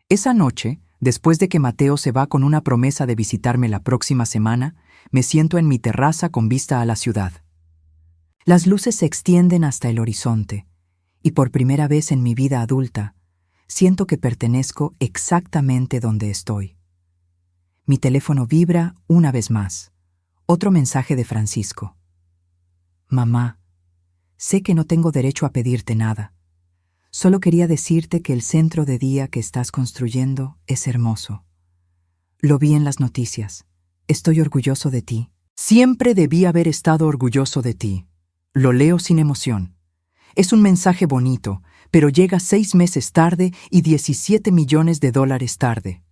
Esa noche, después de que Mateo se va con una promesa de visitarme la próxima semana, me siento en mi terraza con vista a la ciudad. Las luces se extienden hasta el horizonte, y por primera vez en mi vida adulta, siento que pertenezco exactamente donde estoy. Mi teléfono vibra una vez más. Otro mensaje de Francisco. Mamá, sé que no tengo derecho a pedirte nada. Solo quería decirte que el centro de día que estás construyendo es hermoso. Lo vi en las noticias. Estoy orgulloso de ti. Siempre debí haber estado orgulloso de ti. Lo leo sin emoción. Es un mensaje bonito, pero llega 6 meses tarde y $17 millones tarde.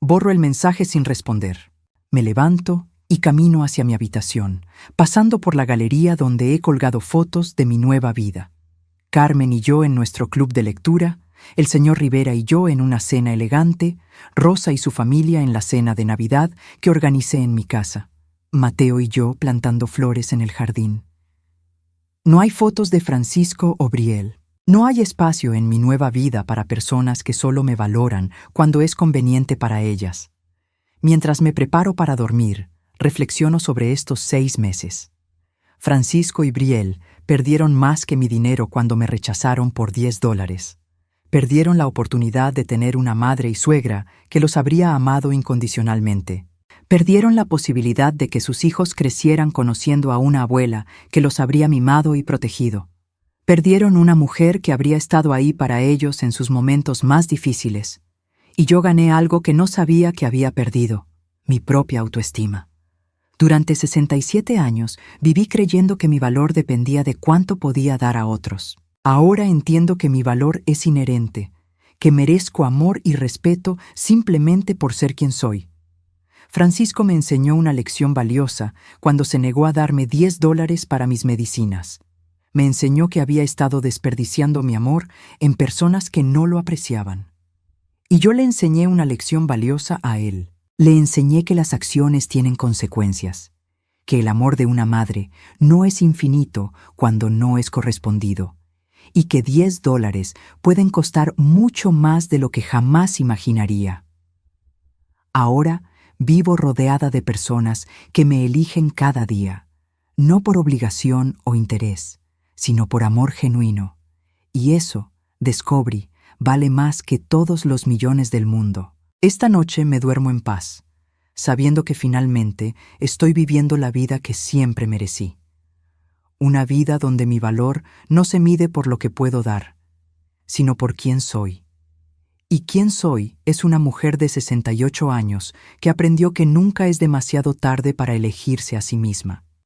Borro el mensaje sin responder. Me levanto y camino hacia mi habitación, pasando por la galería donde he colgado fotos de mi nueva vida. Carmen y yo en nuestro club de lectura, el señor Rivera y yo en una cena elegante, Rosa y su familia en la cena de Navidad que organicé en mi casa, Mateo y yo plantando flores en el jardín. No hay fotos de Francisco o Brielle. No hay espacio en mi nueva vida para personas que solo me valoran cuando es conveniente para ellas. Mientras me preparo para dormir, reflexiono sobre estos 6 meses. Francisco y Brielle perdieron más que mi dinero cuando me rechazaron por $10. Perdieron la oportunidad de tener una madre y suegra que los habría amado incondicionalmente. Perdieron la posibilidad de que sus hijos crecieran conociendo a una abuela que los habría mimado y protegido. Perdieron una mujer que habría estado ahí para ellos en sus momentos más difíciles. Y yo gané algo que no sabía que había perdido, mi propia autoestima. Durante 67 años viví creyendo que mi valor dependía de cuánto podía dar a otros. Ahora entiendo que mi valor es inherente, que merezco amor y respeto simplemente por ser quien soy. Francisco me enseñó una lección valiosa cuando se negó a darme $10 para mis medicinas. Me enseñó que había estado desperdiciando mi amor en personas que no lo apreciaban. Y yo le enseñé una lección valiosa a él. Le enseñé que las acciones tienen consecuencias, que el amor de una madre no es infinito cuando no es correspondido, y que $10 pueden costar mucho más de lo que jamás imaginaría. Ahora vivo rodeada de personas que me eligen cada día, no por obligación o interés, sino por amor genuino, y eso, descubrí, vale más que todos los millones del mundo. Esta noche me duermo en paz, sabiendo que finalmente estoy viviendo la vida que siempre merecí. Una vida donde mi valor no se mide por lo que puedo dar, sino por quién soy. Y quién soy es una mujer de 68 años que aprendió que nunca es demasiado tarde para elegirse a sí misma.